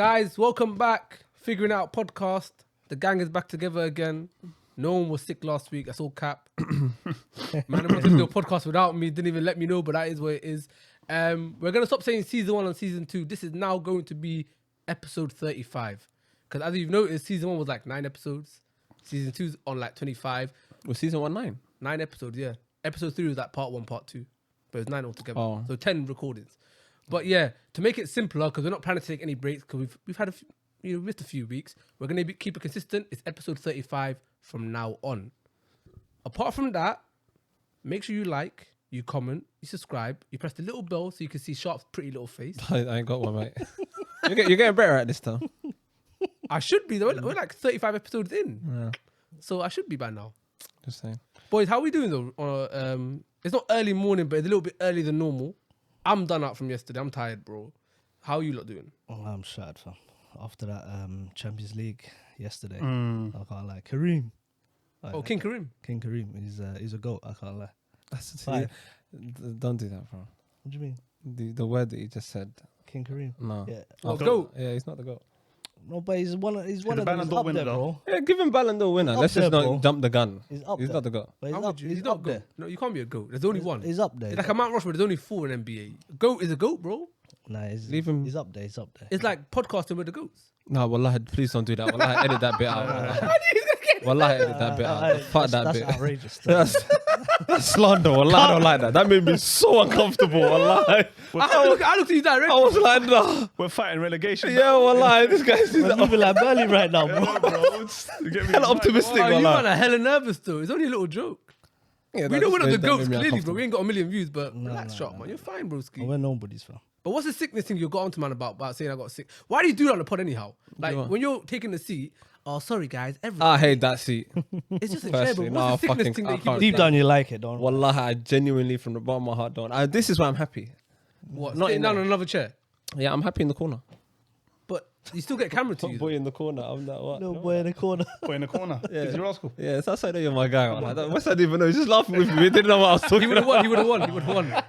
Guys, welcome back. Figuring Out podcast. The gang is back together again. No one was sick last week. That's all cap. Man, wanted to do a podcast without me. Didn't even let me know, but that is what it is. We're going to stop saying season 1 and season 2. This is now going to be episode 35. Because as you've noticed, season 1 was like 9 episodes. Season 2's on like 25. Was season 1 9? 9 episodes, yeah. Episode 3 was like part 1, part 2. But it was 9 altogether. Oh. So 10 recordings. But yeah, to make it simpler, because we're not planning to take any breaks, because we've had a few, missed a few weeks. We're going to keep it consistent. It's episode 35 from now on. Apart from that, make sure you like, you comment, you subscribe, you press the little bell so you can see Sharp's pretty little face. I ain't got one, mate. You're getting better at this time. I should be, though. We're like 35 episodes in. Yeah. So I should be by now. Just saying. Boys, how are we doing though? It's not early morning, but it's a little bit earlier than normal. I'm done out from yesterday. I'm tired, bro. How are you lot doing? Oh, I'm shattered, fam. After that Champions League yesterday, I can't lie. Kareem. King Kareem. King Kareem. He's a goat. I can't lie. That's don't do that, bro. What do you mean? The word that you just said. King Kareem. No. Yeah. Oh, goat. Yeah, he's not the goat. No, but he's one of the them. Ballon He's d'Or up winner, there, bro. Yeah, give him Ballon d'Or winner. He's Let's up just there, not bro. jump the gun. He's up He's there. not the goat. But How would you? He's up not there. goat. No, you can't be a goat. There's only one. He's up there. It's like a Mount Rushmore. There's only 4 in NBA. Goat is a goat, bro. Nah, Leave him. He's up there. He's up there. It's like podcasting with the goats. No, wallahi, please don't do that. Wallahi, edit that bit out. Wallahi, edit that bit out. Fuck that bit. That's outrageous. That's slander. Wallahi, I don't like that. That made me so uncomfortable. Wallahi. I looked at you directly. I was like, nah. We're fighting relegation. Yeah, wallahi, this guy's We're moving like Burley right now, bro. You get me? hella optimistic. Oh, you Wallahi. man are hella nervous though. It's only a little joke. Yeah, We that know we're just not the made- that goats made me clearly, bro. uncomfortable. We ain't got a million views, but No, relax, no, Sharp, no. man. You're fine, broski. We're nobody's, fam. But what's the sickness thing you got onto, man, about saying I got sick? Why do you do that on the pod anyhow? Like, what? when you're taking the seat, oh, sorry, guys. I hate that seat. It's just a chair, Firstly, but no, what's the sickness fucking- thing I that you keep can't on Deep saying? down, you like it, don't you? Wallahi, I genuinely, from the bottom of my heart, don't. This is why I'm happy. What, Not sitting in down there. on another chair? Yeah, I'm happy in the corner. But you still get camera to you. Boy in the corner. I'm that what? Little boy in the corner. Boy in the corner. Yeah. Is your rascal? Yeah, it's outside of you're my guy. Man. West I didn't even know. He's just laughing with me. He didn't know what I was He talking would have about. won. He would have won. He would have won.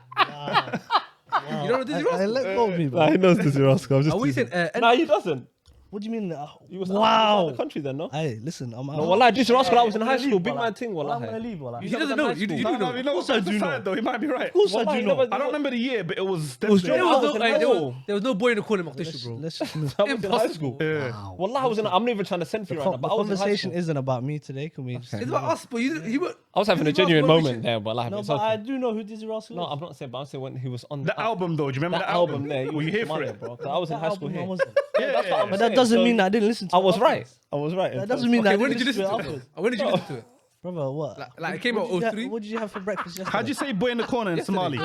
You don't know Dizzy I Rascal? let go of me, bro. Nah, he knows this Roscoe. I'm just Are we teasing. saying? Nah, he doesn't. What do you mean? He was Wow. out the country then, no? Hey, listen, I'm out. No, wallahi, this Roscoe, I was in I'm high gonna school. leave, Big wallah. man thing, I'm wallahi. gonna leave, wallah. He doesn't know. You No, do no, know. you know course I what's do know. sad though. He might be right. Of course I Wallahi, do never know. did. I don't remember the year, but it was was definitely. There I was was no, in hey, high there was- school. there was no boy in the corner, Mogadishu, bro. Let's I was in high Impossible. school. Yeah. Wallahi, I'm not even trying to send for you right now, The but I was in high conversation school. isn't about me today. Can we? just- It's about us, but you were. I was having a Dizzy genuine Rascal, moment there, but like, No, it's but I okay. do know who Dizzy Rascal is. No, I'm not saying, but I'm saying when he was on The album though, do you remember that the album there. Were you here for Somalia, it? bro? 'Cause I was in That high school album, I here. wasn't. Yeah, that's what I'm But saying. that doesn't So mean that I didn't listen to I it was right. afterwards. I was right. That doesn't mean that Okay, I when didn't did you listen to it? afterwards. When did you listen to it? Brother, what? Like it came out 03? What did you have for breakfast yesterday? How'd you say boy in the corner in Somali?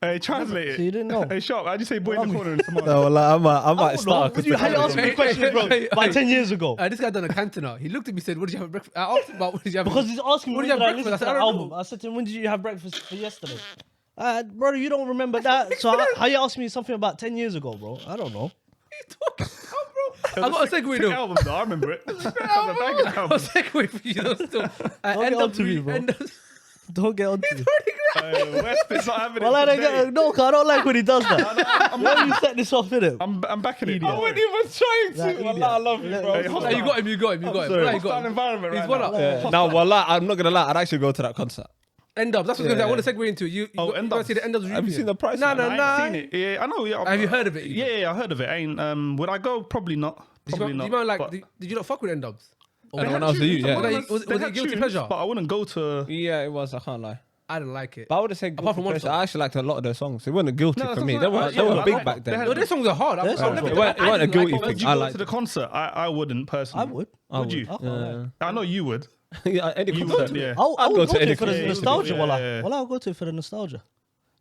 Hey, translate it. So you didn't know? Hey, Sharp, how'd you say boy in the corner in Somali? No, like, I might start. How you asked me a question, bro? About 10 years ago. This guy done a Cantona. He looked at me and said, what did you have for breakfast? I asked him about what did you have for Because he's asking me What when did you did I have listen breakfast? to I the said, I don't album. know. I said to him, when did you have breakfast for yesterday? Brother, you don't remember that. So how you asked me something about 10 years ago, bro? I don't know. What are you talking about, bro? I got a segue Sick though. album though, I remember it. That's a banger I got a album. segue for you though still. get on to me, bro. Don't get on to me. Hey, West is not having Well, I it don't today. get, no, 'cause I don't like when he does that. Why you set this off, innit? I'm backing it. Idiot. I wasn't even trying That to. Wallah, idiot. I love you, bro. Hey, hold Hey, you got him. You got him. You got him. sorry. What you got Hostile him? environment He's right one now. up. Yeah. Now, wallah, I'm not gonna lie. I'd actually go to that concert. End up. That's what Yeah. I want to segue into it. You Oh, got End to Ups. see the end of the Have you seen the price? No, man? no, I no. ain't seen it. Yeah, I know. Yeah, Have you heard of it? Yeah, I heard of it. I ain't. Would I go? Probably not. Probably Did not. you man like? But Did you not fuck with end ups? I know when I was a youth, yeah. Was They it had guilty tunes, pleasure? But I wouldn't go to. Yeah, it was. I can't lie. I didn't like it. But I would have said Apart from one guilty pleasure. song. I actually liked a lot of their songs. It wasn't guilty No, for me. sometimes They were I big like back it. then. They No, their songs are hard. Their songs It weren't a guilty like thing. Would you I go liked to the it. concert? I wouldn't I personally. would. Would you? I can't lie. I know you would. Yeah, any You concert. would, yeah. I'll go to any it for the concert. nostalgia, Yeah, wallah. yeah. Well, I'll go to it for the nostalgia.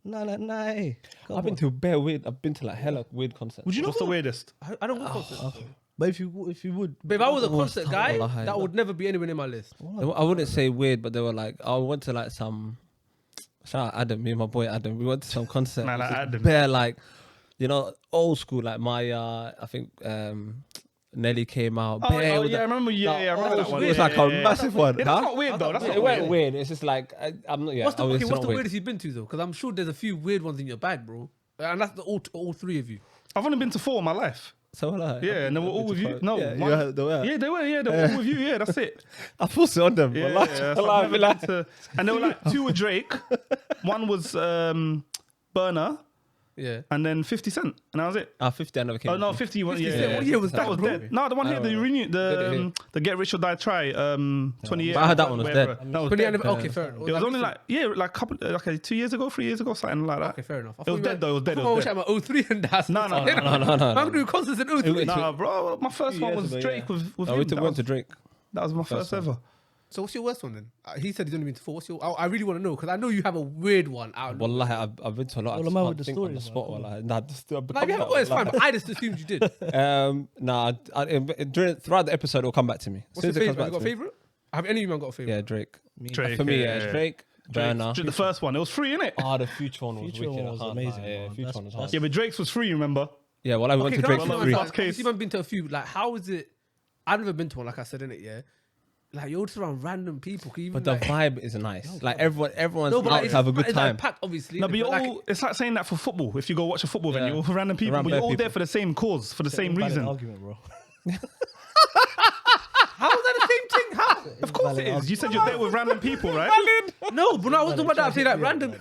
Nah. Hey, I've been to bare weird. I've been to like hella weird concerts. Would you not What's the go? weirdest? I don't go concerts. But if you would, But if I was a concert guy, Wallahi. that would never be anywhere in my list. I wouldn't say weird, but they were like, I went to like some. Shout out Adam, me and my boy Adam. We went to some concert. Man, like It was Adam. bare like, you know, old school like Maya. I think Nelly came out. Oh, bare with yeah, I the- remember. Yeah, I remember that one. It was Yeah, like yeah, a yeah. massive one. Yeah, Huh? that's not weird though. That's Yeah, not it weren't weird. weird. It's just like I'm not. Yeah, What's the it's not weird. weirdest you've been to though? Because I'm sure there's a few weird ones in your bag, bro. And that's all three of you. I've only been to 4 in my life. So like, Yeah, and they were all with you. No, yeah, one- they were. yeah, they were. Yeah, they were all with you. Yeah, that's it. I forced it on them. Yeah, Wallah. yeah, so Wallah, I've never like, been to- and they were like 2 with Drake, 1 was Burner, Yeah. and then 50 Cent, and that was it. 50, I never came. Oh no, with 50. What 50 Cent, what year was that? that, Was bro? dead. No, the one here, the renewed, the Get Rich or Die Try, 20 years. But I heard that one was whatever. dead. That was 20 dead. okay, fair enough. It was only like like 2 years ago, 3 years ago, something like that. Okay, fair enough. It was dead though. It was dead. It I was was dead. at my 03 and that's No. I'm doing concerts in 03. Nah, bro, my first 2 one years was ago, Drake yeah. with Oh, him. we That went was- to Drake. That was my first one. ever. So what's your worst one then? He said he's only been to 4. What's your? I really want to know because I know you have a weird one out. Wallahi, I've been to a lot. Well, I just I'm out can't with the think on the stories, spot. man. Wallahi. Nah, just, I've Like, if you haven't got it, it's fine. But I just assumed you did. Throughout the episode, it'll come back to me. What's your As soon as it comes favorite? back You got a to me. favorite? Have any of you man got a favorite? Yeah, Drake. Drake, For me, yeah. it's Drake, Burner. The first one, it was free, innit? Ah, the Future one was Future wicked. one was I can't amazing, lie. Yeah, man. Future one was hard. Yeah, but Drake's was free, remember? Yeah, well, I went to can I Drake ask for you free. one Last thing? case. Obviously, I've been to a few. Like, how is it? I've never been to one. Like I said, in it, yeah. Like you're just around random people. Can you But even, the like, vibe is nice. Like everyone's no, but out like, to it's, have a good it's time. Like packed, obviously. No, but you're like, all, it's like saying that for football. If you go watch a football Yeah. venue, random people, Around but you're bare all there people. for the same cause, for the same reason. Argument, bro. how is that the same thing? How? Of course it is. You said you're there with random people, right? No, but no, I was talking about that. I'm saying like random.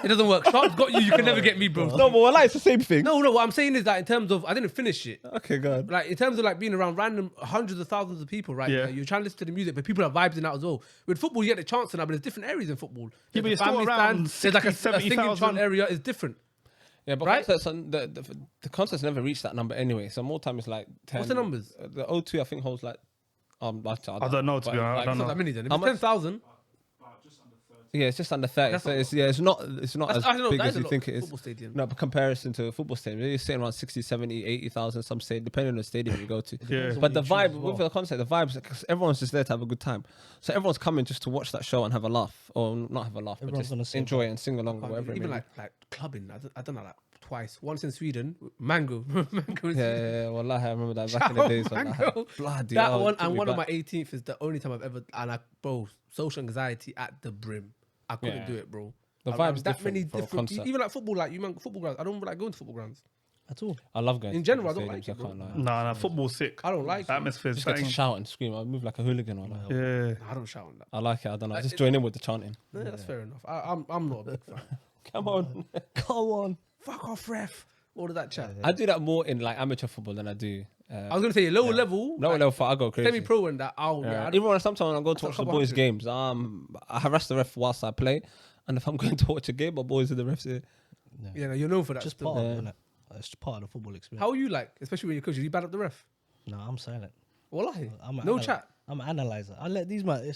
It doesn't work. Sharp's got you. You can never get me, bro. No, but well, it's the same thing. No. What I'm saying is that in terms of, I didn't finish it. Okay, God. Like in terms of like being around random hundreds of thousands of people, right? Yeah. You're trying to listen to the music, but people are vibing out as well. With football, you get the chance to now, but there's different areas in football. Yeah, but There's you're a still family around stand, there's like 60, a singing 70,000. chant area is different. Yeah, but Right? concerts, the concerts never reach that number anyway. So more time it's like 10. What's the numbers? The O2 I think holds like I don't know, to be honest. I don't It's not know. that many then. If How it's much? 10,000, Yeah, it's just under 30. That's So not- it's not as I don't know, big that as is a you lot think for it is. football stadium. No, but comparison to a football stadium, you're sitting around 60, 70, 80,000, some say, depending on the stadium you go to. Yeah. But the vibe with the concert, the vibes, because everyone's just there to have a good time. So everyone's coming just to watch that show and have a laugh, or not have a laugh, Everyone's but gonna just sing. enjoy and sing along or whatever. Even it may like clubbing, I done that like twice. Once in Sweden, Mango. Mango in be. Yeah, wallahi, I remember that back in the days. Mango. Wallahi. Bloody That hell, one it took and me one on back. my 18th is the only time I've ever, and bro, social anxiety at the brim. I couldn't Yeah. do it, bro. The Like, vibe's that different many for a different, concert. even like football, like you man, football grounds. I don't like going to football grounds. At all. I love going In to general, I football don't like stadiums, it, I can't lie. Nah, football's sick. I don't like it. Atmosphere. Just get to shout and scream. I move like a hooligan or like. Yeah. I don't shout on that. I like it. I don't know. Just join in with the chanting. Yeah, that's fair enough. I'm not a big fan. Come on. Come on. Fuck off, ref. All of that chat. I do that more in like amateur football than I do. I was gonna say lower level. No level for I go crazy. Semi-pro and that. Even when sometimes I go to a watch the couple boys' hundred. games, I harass the ref whilst I play, and if I'm going to watch a game, my boys are the refs here. Yeah, no, you're known for that. Just still. part of it, innit? It's just part of the football experience. How are you like, especially when you're coaching? You bad up the ref? No, I'm silent. Wallahi. I'm a No analy- chat. I'm an analyzer. I let these man.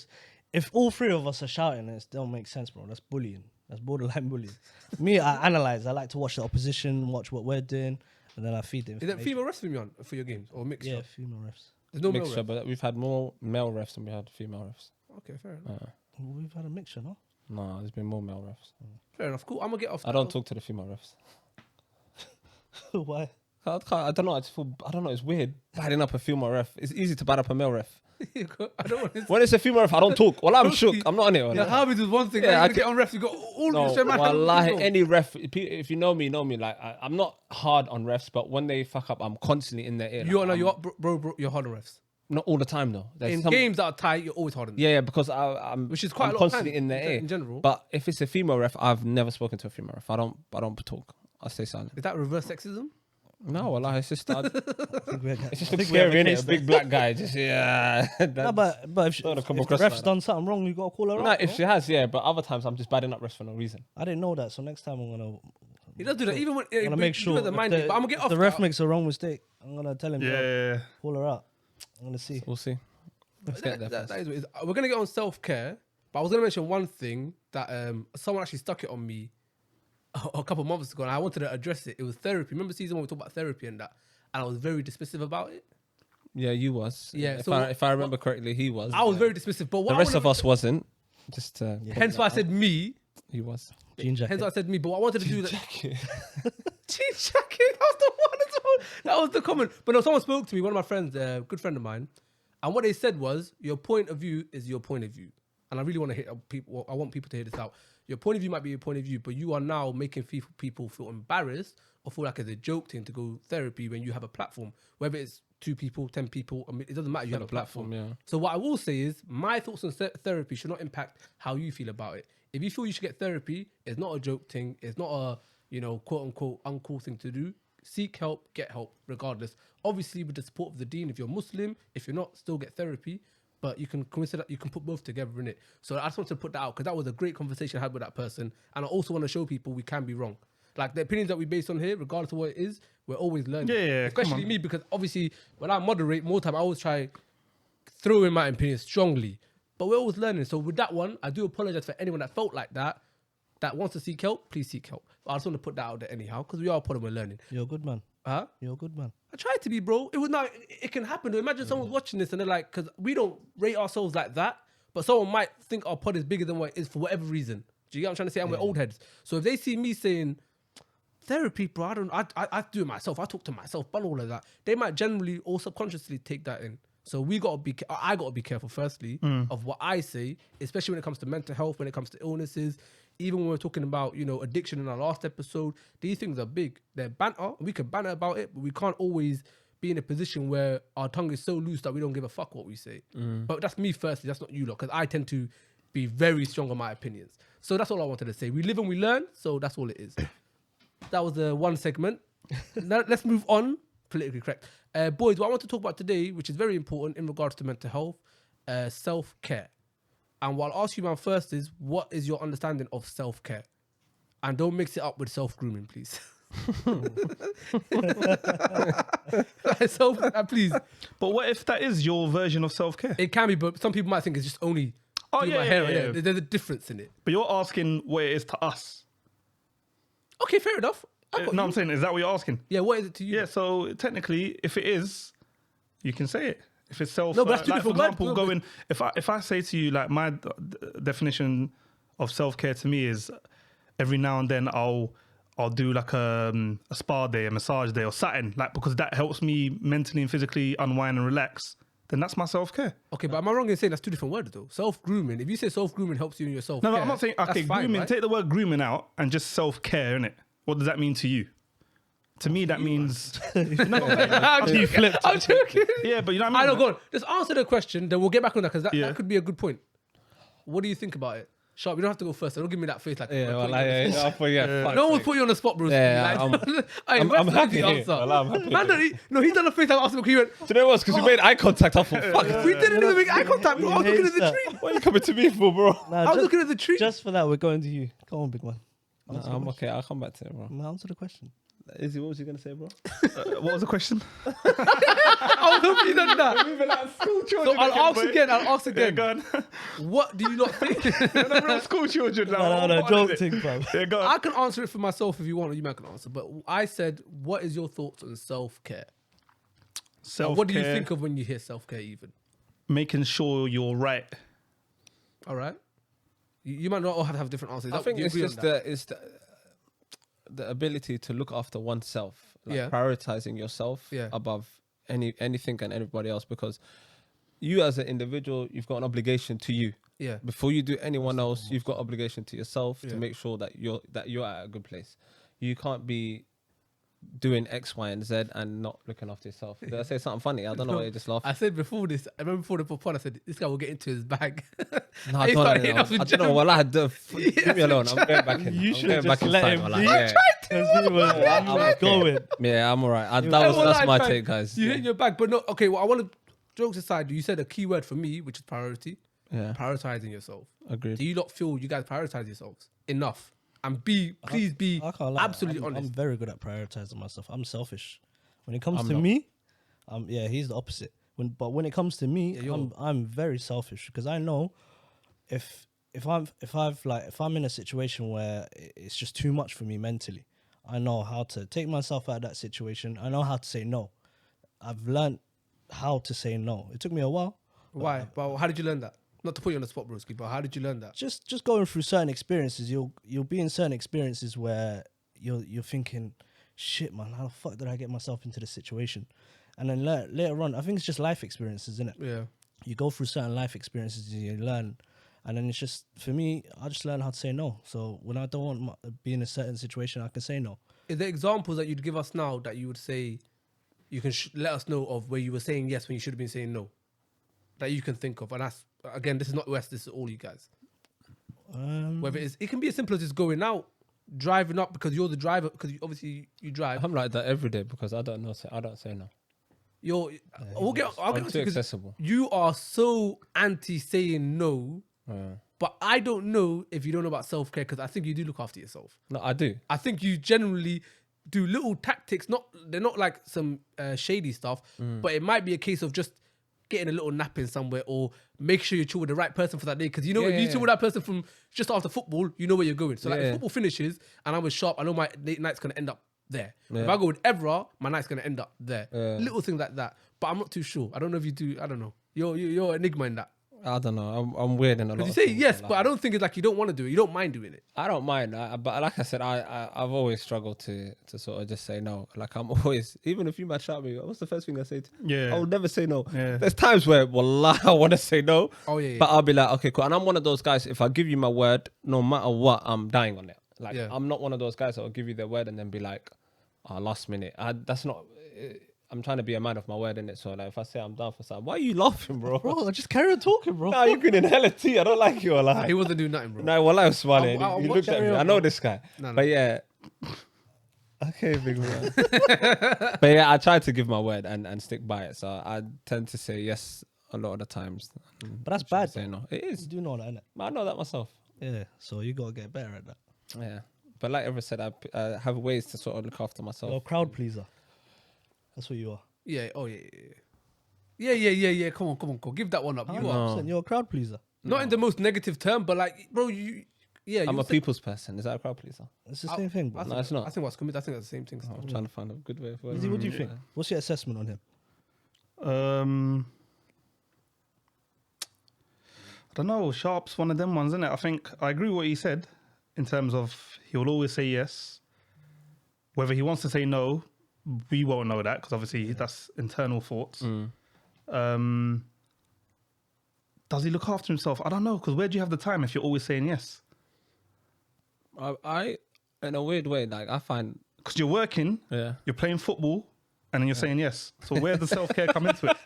If all three of us are shouting, it don't make sense, bro. That's bullying. That's borderline bullying. Me, I analyze. I like to watch the opposition, watch what we're doing, and then I feed the Is information. that female refs you on for your games or mixture? Yeah, female refs. There's no male Mixture, refs. but we've had more male refs than we had female refs. Okay, fair enough. Well, we've had a mixture, no? No, there's been more male refs. Fair enough. Cool. I'm gonna get off. I don't talk to the female refs. Why? I don't know. I don't know. It's weird batting up a female ref. It's easy to bat up a male ref. I don't want to. When it's a female ref, I don't talk. Well, I'm shook. I'm not on it. Yeah, Wallahi. Harvey's was one thing. Yeah, Yeah, I I get on refs. You got all No, this shit, man. wallahi, any ref. If you know me, Like I'm not hard on refs, but when they fuck up, I'm constantly in their ear. You like, know, I'm- you're bro. You're hard on refs. not all the time though. There's In some- games that are tight, you're always hard on them. Yeah, because I'm Which is quite I'm a lot constantly of times in their ear in general. But if it's a female ref, I've never spoken to a female ref. I don't talk. I stay silent. Is that reverse sexism? No, wallahi, it's just I think we're, it's just I looks think we have scary, a innit? case A big black guy, just yeah. No, but if Don't wanna come the across ref's like done something wrong, you gotta call her No, out. if bro. she has, yeah. But other times, I'm just batting up refs for no reason. I didn't know that, so next time I'm gonna He does do that. Even when I'm gonna make sure. The if mind, the, but I'm gonna get if off the ref that. makes a wrong mistake, I'm gonna tell him. Yeah, "Yo, yeah, yeah. Call her out. I'm gonna see. We'll see. Let's get there first. That is what it is. We're gonna get on self-care, but I was gonna mention one thing that someone actually stuck it on me a couple months ago, and I wanted to address it. It was therapy. Remember season 1 we talked about therapy and that, and I was very dismissive about it. Yeah, you was. Yeah, If, so if I remember correctly, he was. I was very dismissive, but what The I rest wanna- of us wasn't. Just hence why I said me. he was. Jean jacket. Hence why I said me. But what I wanted to do that. Jean jacket. That was the one as well. That was the comment. But no, someone spoke to me. One of my friends, a good friend of mine, and what they said was, "Your point of view is your point of view." and I really want to hit people. I want people to hear this out. Your point of view might be your point of view, but you are now making people feel embarrassed or feel like it's a joke thing to go therapy when you have a platform, whether it's 2 people, 10 people. I mean, it doesn't matter. You have a platform. Yeah. So what I will say is my thoughts on therapy should not impact how you feel about it. If you feel you should get therapy, it's not a joke thing. It's not a, quote unquote uncool thing to do. Seek help, get help, regardless. Obviously, with the support of the deen, if you're Muslim, if you're not, still get therapy. But you can consider that you can put both together in it. So I just wanted to put that out because that was a great conversation I had with that person. And I also want to show people we can be wrong. Like the opinions that we based on here, regardless of what it is, we're always learning. Yeah, especially me, because obviously when I moderate more time, I always try throw in my opinions strongly. But we're always learning. So with that one, I do apologize for anyone that felt like that wants to seek help. Please seek help. But I just want to put that out there anyhow because we are part of we're learning. You're a good man. Huh? You're a good man. I tried to be, bro. It was not. It can happen. Imagine someone's watching this and they're like, because we don't rate ourselves like that, but someone might think our pod is bigger than what it is for whatever reason. Do you get what I'm trying to say? And we're old heads. So if they see me saying therapy, bro, I do it myself. I talk to myself, but all of that, they might generally or subconsciously take that in. So we gotta be. I gotta be careful. Firstly, of what I say, especially when it comes to mental health, when it comes to illnesses. Even when we're talking about, addiction in our last episode, these things are big. They're banter. We can banter about it, but we can't always be in a position where our tongue is so loose that we don't give a fuck what we say. But that's me firstly. That's not you lot, because I tend to be very strong on my opinions. So that's all I wanted to say. We live and we learn, so that's all it is. That was the one segment. Now, let's move on. Politically correct. Boys, what I want to talk about today, which is very important in regards to mental health, self-care. And what I'll ask you, man, first is, what is your understanding of self-care? And don't mix it up with self-grooming, please. Please. But what if that is your version of self-care? It can be, but some people might think it's just only do my hair. Yeah. There's a difference in it. But you're asking what it is to us. Okay, fair enough. No, I'm saying, is that what you're asking? Yeah, what is it to you? Yeah, so technically, if it is, you can say it. If it's self, No, but that's two like, for different example, words. if I say to you, like, my definition of self-care to me is every now and then I'll do like a spa day, a massage day or something, like, because that helps me mentally and physically unwind and relax, then that's my self-care. Okay, but am I wrong in saying that's two different words though? Self-grooming. If you say self-grooming helps you in your self-care. No, I'm not saying, okay, that's fine, grooming, right? take the word grooming out and just self-care, innit? What does that mean to you? To me, that means... I'm joking. Yeah, but you know what I mean? I don't go on. Just answer the question, then we'll get back on that because Yeah. that could be a good point. What do you think about it? Sharp, you don't have to go first. Don't give me that face like. Yeah, we're well, putting you on the spot. No one's put you on the spot, bro. Yeah, I'm happy here. Answer. Well, I'm happy Man, he's done a face like asking. He went, Do you know what? Because you made eye contact. I thought, fuck. we didn't even make eye contact, bro. I was looking at the tree. What are you coming to me for, bro? Nah, I was looking at the tree. just for that, we're going to you. Come on, big man. No, I'm okay. I'll come back to it, bro. Now answer the question. Izzy, what was you going to say, bro? What was the question? I was hoping you done that. Moving like school So children. I'll ask Yeah, again. go on. What do you not think? No, school children now. No, What don't is it? think, bro. Yeah, go on. I can answer it for myself if you want, or you might can answer. But I said, what is your thoughts on self-care? Self-care, What do you think of when you hear self-care even? making sure you're right. All right. You might not all have to have different answers. I think You it's agree on just that? the ability to look after oneself, like Yeah. prioritizing yourself Yeah. above anything and everybody else, because you as an individual, you've got an obligation to you. Yeah. Before you do anyone else, you've got obligation to yourself Yeah. to make sure that you're at a good place. You can't be doing X, Y, and Z and not looking after yourself. Did I say something funny? I don't know why you're just laughing. I said before this, I remember before the pod, I said, this guy will get into his bag. No, I He started don't hitting know. us with I don't know. gems. Well, I had to leave me alone. I'm going back in. You I'm should going just back in let time. him Like, be. yeah. Because he was going. Yeah, I'm alright. Well, That's my fine. take, guys. You hit your bag, but no, okay, well, I want to, jokes aside, you said a key word for me, which is priority. Yeah, Prioritizing yourself. agreed. Do you not feel you guys prioritize yourselves enough? And please be I can't lie. absolutely I'm honest. very good at prioritizing myself. I'm selfish. When it comes I'm to not. me, he's the opposite. But when it comes to me, you're- I'm very selfish because I know if I'm in a situation where it's just too much for me mentally, I know how to take myself out of that situation. I know how to say no. I've learned how to say no. It took me a while. Why? Well, how did you learn that? Not to put you on the spot, broski, but how did you learn that? Just going through certain experiences, you'll be in certain experiences where you're thinking, shit, man, how the fuck did I get myself into this situation? And then later on, I think it's just life experiences, isn't it? Yeah. You go through certain life experiences and you learn And then it's just, for me, I just learn how to say no. So when I don't want to be in a certain situation, I can say no. Is there examples that you'd give us now that you would say, you can let us know of where you were saying yes when you should have been saying no? That you can think of. And that's, again, this is not West, this is all you guys. Whether it can be as simple as just going out, driving up because you're the driver, because obviously you drive. I'm like that every day because I don't know. I don't say no. I'll get I'm to too you 'cause accessible. you are so anti saying no, but I don't know if you don't know about self-care because I think you do look after yourself. No, I do. I think you generally do little tactics. They're not like some shady stuff, but it might be a case of just getting a little nap in somewhere or make sure you chill with the right person for that day. Because you know, if you chill with that person from just after football, you know where you're going. So like if football finishes and I was sharp, I know my night's going to end up there. If I go with Evra, my night's going to end up there. Little things like that. But I'm not too sure. I don't know if you do. I don't know. You're an enigma in that. I don't know. I'm weird in a lot. Because of you say things, yes, like, but I don't think it's like you don't want to do it. You don't mind doing it. I don't mind, but like I said, I've always struggled to sort of just say no. Like I'm always, even if you might shout me, what's the first thing I say? I will never say no. Yeah. There's times where, wallah, I want to say no. Oh yeah. But I'll be like, okay, cool. And I'm one of those guys. If I give you my word, no matter what, I'm dying on it. Like I'm not one of those guys that will give you their word and then be like, last minute. That's not. I'm trying to be a man of my word, innit? So like, if I say I'm down for something, why are you laughing, bro? Bro, just carry on talking, bro. Nah, you're grinning hella tea. I don't like you, wallah. He wasn't doing nothing, bro. No, well, I was smiling. I'm He looked at me. watching- I know this guy. No. But yeah. Okay, big man. But yeah, I try to give my word and stick by it. So I tend to say yes a lot of the times. But that's bad. Say no. It You is. do know that, innit? I know that myself. Yeah, so you got to get better at that. Yeah. But like Ever said, I have ways to sort of look after myself. You're a crowd pleaser. That's what you are. Yeah. Oh yeah. Yeah. Come on. Give that one up. You are 100%. You're a crowd pleaser. not in the most negative term, but like, bro, I'm a people's person. Is that a crowd pleaser? It's the same thing, bro. No, it's not. I think what's coming. I think that's the same thing. I'm trying to find a good way of wording Izzy, what do it. you think? What's your assessment on him? I don't know. Sharp's one of them ones, isn't it? I think I agree with what he said in terms of he will always say yes. Whether he wants to say no, we won't know that because obviously that's internal thoughts. Does he look after himself? I don't know, because where do you have the time if you're always saying yes? I in a weird way, like I find, Because you're working, you're playing football, and then you're saying yes. So where does self-care come into it?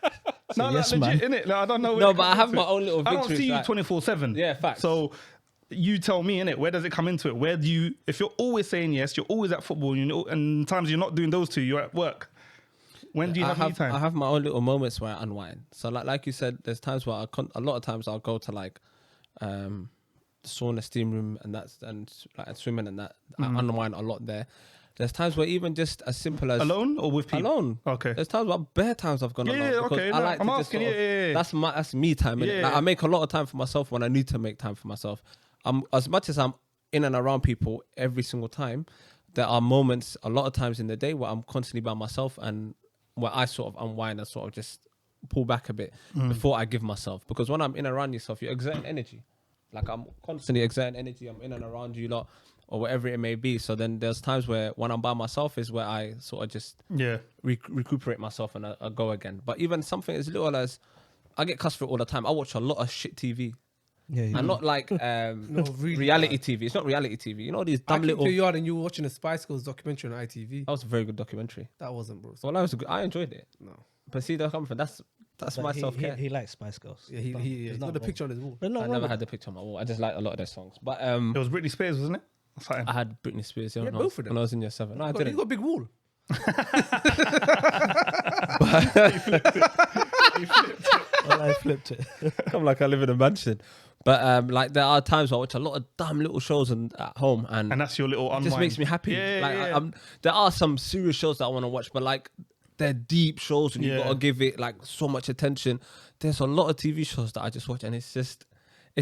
No, yes, legit, man. innit? Like, I don't know. No, but I have my own little I don't victories, see you like- 24/7. Yeah, facts. So you tell me, innit? Where does it come into it? Where do you? If you're always saying yes, you're always at football, you know, and times you're not doing those two, you're at work. When do you have me time? I have my own little moments where I unwind. So like you said, there's times where a lot of times I'll go to like sauna, steam room, and like swimming and that. I unwind a lot there. There's times where even just as simple as Alone or with people? alone. Okay. There's times where bare times I've gone Yeah, alone. yeah, because okay, I no, like I'm to just asking, sort of- yeah. That's me time. Innit? Yeah. Like, I make a lot of time for myself when I need to make time for myself. As much as I'm in and around people every single time, there are moments a lot of times in the day where I'm constantly by myself and where I sort of unwind and sort of just pull back a bit before I give myself. Because when I'm in and around yourself, you're exerting energy. Like I'm constantly exerting energy. I'm in and around you lot or whatever it may be. So then there's times where when I'm by myself is where I sort of just recuperate myself and I go again. But even something as little as I get cussed for it all the time. I watch a lot of shit TV. Yeah, And not like really reality TV. It's not reality TV. You know these I dumb came little. to your yard and you were watching a Spice Girls documentary on ITV. That was a very good documentary. That wasn't, bro. Well, I enjoyed it. No. But see, that's coming from. That's my self care. He likes Spice Girls. Yeah, he's got the picture on his wall. There's I nothing never wrong had with the picture on my wall. I just like a lot of their songs. But It was Britney Spears, wasn't it? Something. I had Britney Spears. Yeah, when both of them. When I was in year 7. No, I He's didn't. got a big wall. that. Well, I flipped it. Come like I live in a mansion. But like there are times where I watch a lot of dumb little shows at home and And that's your little it unwind. just makes me happy. Yeah, like yeah. there are some serious shows that I want to watch, but like they're deep shows and you Yeah. got to give it like so much attention. There's a lot of TV shows that I just watch and it's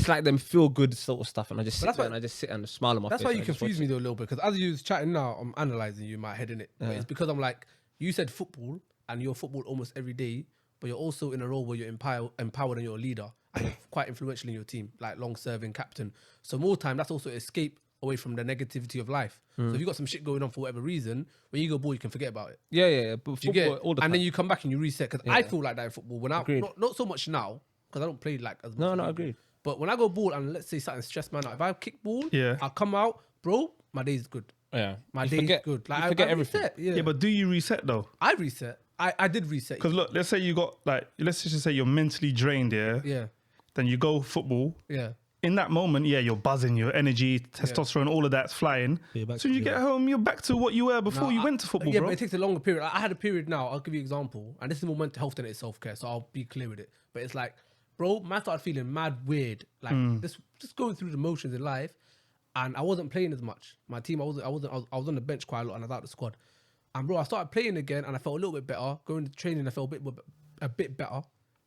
like them feel good sort of stuff and I just sit that's there why- and I just sit and smile on my That's face. why and you I just confuse watch me it. though a little bit. Because as you're chatting now, I'm analysing you in my head, innit? But it's because I'm like, you said football and you're football almost every day, but you're also in a role where you're empowered and you're a leader and you're quite influential in your team, like long-serving captain. So more time, that's also escape away from the negativity of life. So if you got some shit going on for whatever reason, when you go ball, you can forget about it. Yeah. But Do you get football it? all the time. And then you come back and you reset. Because I feel like that in football. When Agreed. not so much now, because I don't play like as much. No, as you do. agreed. But when I go ball and let's say something stressed man out, if I kick ball, Yeah. I come out, bro, my day is good. Yeah. My You day forget- is good. you Like forget I everything. reset, yeah. Yeah, but do you reset though? I reset. I did reset. Because look, let's say you got like, let's just say you're mentally drained, yeah. Yeah. Then you go football. Yeah. In that moment, yeah, you're buzzing, your energy, testosterone, all of that's flying. You're back So to you get zero. home, you're back to what you were before you went to football, Yeah, bro. but it takes a longer period. Like, I had a period now. I'll give you an example, and this is more mental health than it's self care. So I'll be clear with it. But it's like, bro, man started feeling mad weird, like just going through the motions in life, and I wasn't playing as much. My team, I was on the bench quite a lot, and I was out the squad. And bro, I started playing again, and I felt a little bit better. Going to training, I felt a bit better.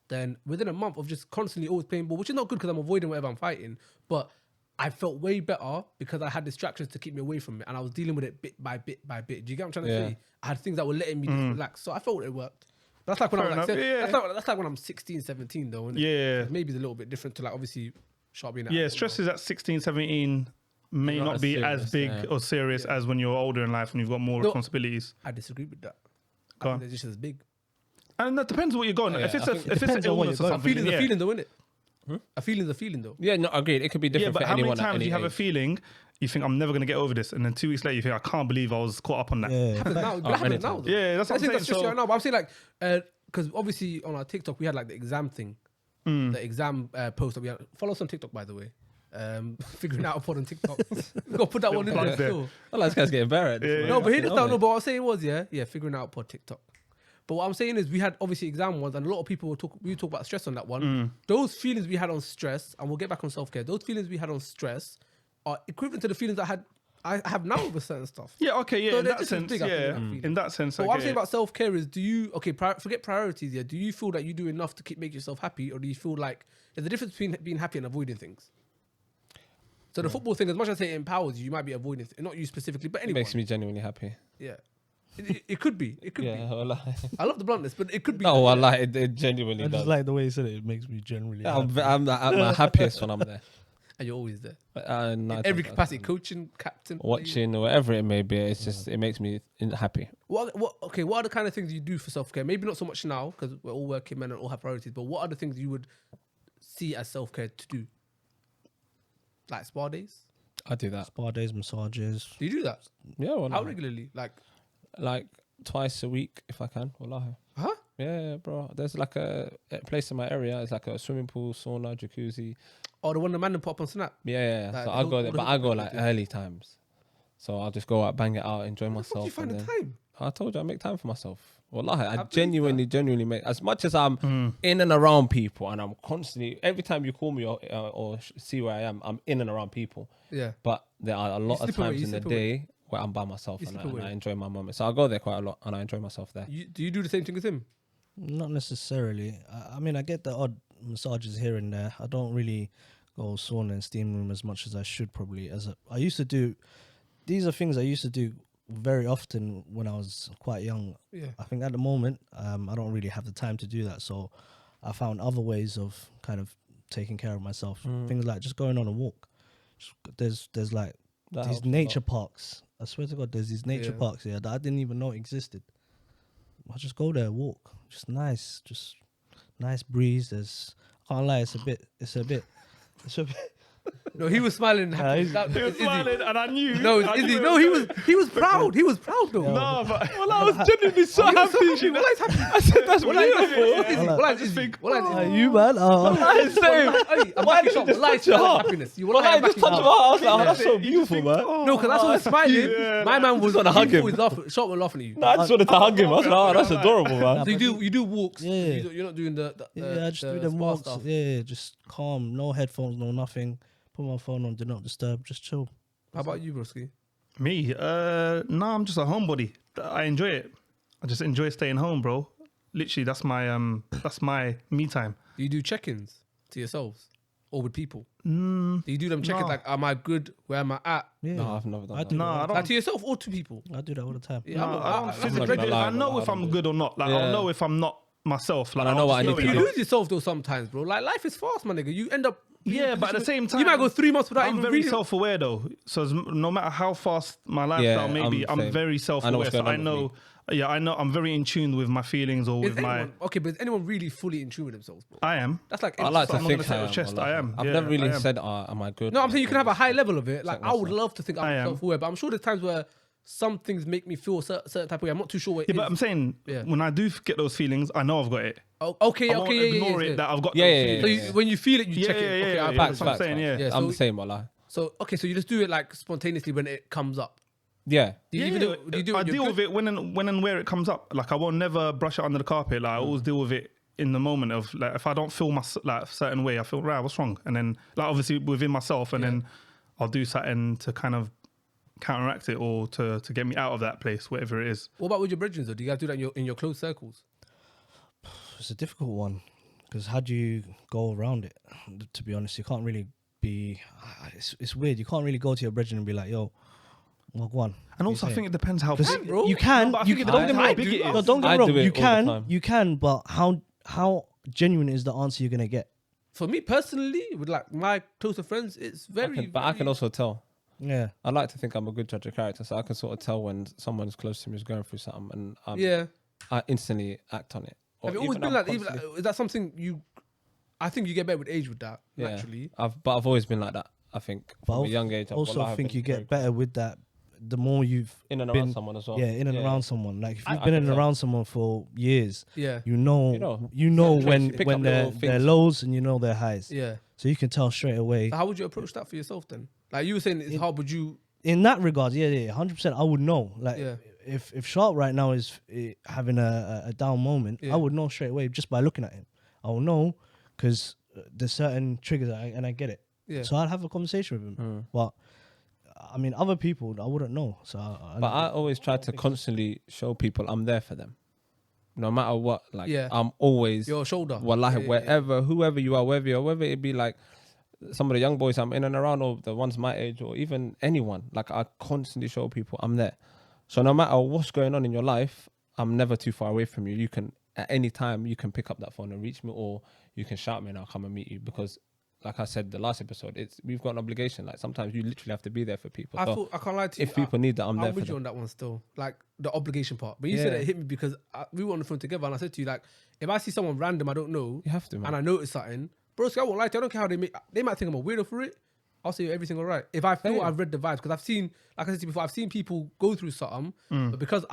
Then within a month of just constantly always playing ball, which is not good because I'm avoiding whatever I'm fighting, but I felt way better because I had distractions to keep me away from it, and I was dealing with it bit by bit by bit. Do you get what I'm trying to say? I had things that were letting me just relax, so I felt it worked. But that's like when Fair I was like, enough, that's like when I'm 16, 17 though. Isn't it? Yeah. Maybe it's a little bit different to like obviously sharp being. Yeah, stress is at 16, 17 may Not not as be serious, as big yeah. or serious as when you're older in life and you've got more No. responsibilities. I disagree with that. Go I on. think they're just as big. And that depends what you're going. Yeah, if it's I a, think it if it's an depends on what illness you're or going A something, feeling's yeah. a feeling though, isn't it? A feeling's a feeling though. Yeah, no, agreed. It could be Yeah, different but for how many anyone at times do any you have a age. feeling you think I'm never gonna get over this, and then 2 weeks later you think I can't believe I was caught up on that. Yeah. Happens now. But it happens now. anytime. Though. Yeah, that's what I'm saying. That's just So- right now. But I'm saying like, because obviously on our TikTok we had like the exam thing, the exam post that we had. Follow us on TikTok, by the way. Figuring out a pod on TikTok. We got to put that one in plug there there. still. Well, this guy's getting buried. Yeah, No, but he did did that. No, but what I was saying was, yeah, figuring out pod TikTok. But what I'm saying is, we had obviously exam ones, and a lot of people we talk about stress on that one. Those feelings we had on stress, and we'll get back on self care. Those feelings we had on stress are equivalent to the feelings I have now with certain stuff. Yeah, okay, yeah, So in they're that just as sense, big, I think, yeah. in that feeling. In that sense, But I what I'm get saying it. about self care is, do you forget priorities? Yeah, do you feel that you do enough to make yourself happy, or do you feel like there's a difference between being happy and avoiding things? So the football thing, as much as I say it empowers you, you might be avoiding not you specifically, but It anyone. makes me genuinely happy. Yeah, it could be. It could Yeah, be. wallah. I love the bluntness, but it could be. No, wallah, it genuinely I does. just like the way you said it. It makes me generally. I'm, happy. I'm at my happiest when I'm there. And you're always there. Nine In times every out of capacity, 10. coaching, captain, Watching, or whatever it may be. It's just, it makes me happy. What are the kind of things you do for self care? Maybe not so much now because we're all working men and all have priorities. But what are the things you would see as self care to do? Like spa days? I do that. Spa days, massages. Do you do that? Yeah, well, How regularly? like twice a week if I can. Wallahi. Huh? Yeah, bro. There's like a place in my area. It's like a swimming pool, sauna, jacuzzi. Or the one the man pop on Snap? Yeah. Like So the I go whole- there, the but whole I go thing like you do. early times. So I'll just go out, bang it out, enjoy How do myself. you find and the then- time? I told you I make time for myself. Wallahi, I believe genuinely make, as much as I'm in and around people, and I'm constantly, every time you call me or see where I am, I'm in and around people. Yeah. But there are a lot of slip away, times you in the slip away. day where I'm by myself You and slip and away. I enjoy my moment. So I go there quite a lot and I enjoy myself there. Do you do the same thing as him? Not necessarily. I mean, I get the odd massages here and there. I don't really go sauna and steam room as much as I should probably. I used to do. These are things I used to do very often when I was quite young. Yeah. I think at the moment, I don't really have the time to do that. So I found other ways of kind of taking care of myself. Things like just going on a walk. There's like That these helps a nature lot. parks. I swear to God, there's these nature Yeah. parks here that I didn't even know existed. I just go there, walk. Just nice breeze. I can't lie, it's a bit. No, he was smiling. and happy. he's- That- He was Izzy. smiling, and I knew. No, it's I Izzy. knew No, he was proud. He was proud though. No, but Well, I was genuinely so happy. Well, he's happy. I said that's Well, he's beautiful. Izzy. Well, Well, I he's just Izzy. think, Well, he's Izzy. You man, Hey, I'm Why back did shop. it just Well, touch your heart? happiness. You Well, will I like just touched my heart. I was like, oh, that's so beautiful, man. No, because that's why he's smiling. Yeah, My man was wanna hug him. Shot was laughing at you. No, I just wanted to hug him. I was like, oh, that's adorable, man. So you do walks. Yeah. You're not doing the yeah, I just do them spa walks. stuff. Yeah, just calm, no headphones, no nothing. Put my phone on, do not disturb, just chill. How about you, broski? me, no, I'm just a homebody. I enjoy it. I just enjoy staying home, bro. Literally, that's my me time. Do you do check-ins to yourselves or with people? Do you do them check-ins no. like, am I good? Where am I at? Yeah, No, I've never done I that. do No, that. I Like don't. to yourself or to people? I do that all the time. Yeah, No, I'm- I I'm don't not physically. gonna lie, I know I if don't I'm do good or not. Like Yeah. I'll know if I'm not myself. Like I know I'll what I just need to But do. you lose yourself though sometimes, bro. Like life is fast, my nigga. You end up Yeah, but at the same time, you might go 3 months without I'm even very reading. self-aware though. So no matter how fast my lifestyle may be, I'm I'm same. very I know self-aware. what's So going I on with know, yeah, I know. I'm very in tune with my feelings or Is with my. anyone, okay, but is anyone really fully in tune with themselves, bro? I am. That's like I like So to I'm not think gonna say I it with am. chest, wallahi. I am. I've Yeah, never really I am. said, am I good? No, I'm saying you can have a high Just level of it. Like check I would myself. love to think I'm I am. self-aware, but I'm sure there's times where some things make me feel a certain type of way. I'm not too sure what it Yeah, is. but I'm saying Yeah. when I do get those feelings, I know I've got it. Oh, okay, I won't okay, ignore yeah. it that I've got Yeah, those yeah, feelings. So yeah. you, when you feel it, you Yeah, check yeah, it. yeah, Okay, yeah, I yeah. apologize. That's what I'm saying, yeah. Yeah, I'm so- the same, wallah. So okay, so you just do it like spontaneously when it comes up. Yeah. Do you Yeah, even do, do you do it I when you're deal good? with it when and where it comes up. Like I will never brush it under the carpet. Like I always deal with it in the moment of like if I don't feel my like a certain way, I feel right. What's wrong? And then like obviously within myself, and then I'll do something to kind of counteract it or to get me out of that place, whatever it is. What about with your brethren though? Do you guys do that in your close circles? It's a difficult one because how do you go around it? To be honest, you can't really be. It's weird. You can't really go to your brethren and be like, "Yo, well, go on." And also, I think it depends how Because big. bro. you can, No, but I you think can. it Don't get depends me how wrong. big it is. No, don't get I me wrong. do it You all the can, time. you can, but how genuine is the answer you're gonna get? For me personally, with like my closer friends, it's very. But I can also tell. Yeah. I like to think I'm a good judge of character, so I can sort of tell when someone's close to me is going through something, and Yeah. I instantly act on it. Or Have you always even been I'm like? Even constantly- like, is that something you? I think you get better with age with that. Yeah. Naturally. I've always been like that. I think But from I a young age. also I've think been you very get better with that. The more you've in and been, around someone as well. yeah, in and Yeah, around yeah. someone. Like if you've I been can in and tell. around someone for years, Yeah. you know Yeah, when you pick up their little their things. lows and you know their highs. Yeah. So you can tell straight away. So how would you approach that for yourself then? Like you were saying, it's hard. Would you? In that regard, yeah, 100%. I would know. Like Yeah. if Sharp right now is having a down moment, Yeah. I would know straight away just by looking at him. I will know because there's certain triggers and I get it. Yeah. So I'd have a conversation with him. But I mean, other people I wouldn't know. So But I always try to constantly show people I'm there for them, no matter what. Like Yeah. I'm always Your shoulder. Wallahi, Yeah, wherever, whoever you are, whether it be like some of the young boys I'm in and around, or the ones my age, or even anyone. Like I constantly show people I'm there. So no matter what's going on in your life, I'm never too far away from you. You can at any time you can pick up that phone and reach me, or you can shout me and I'll come and meet you. Because, like I said the last episode, we've got an obligation. Like sometimes you literally have to be there for people. I So thought I can't lie to you. if people need that, I'm there I'm for with you them. on that one still. Like the obligation part. But you said Yeah. it hit me because we were on the phone together, and I said to you like, if I see someone random I don't know, You have to, man. and I notice something, bro, I won't lie to you. I don't care how they might think I'm a weirdo for it. I'll say everything all right. If I feel Yeah. I've read the vibes, because I've seen, like I said to you before, I've seen people go through something, but because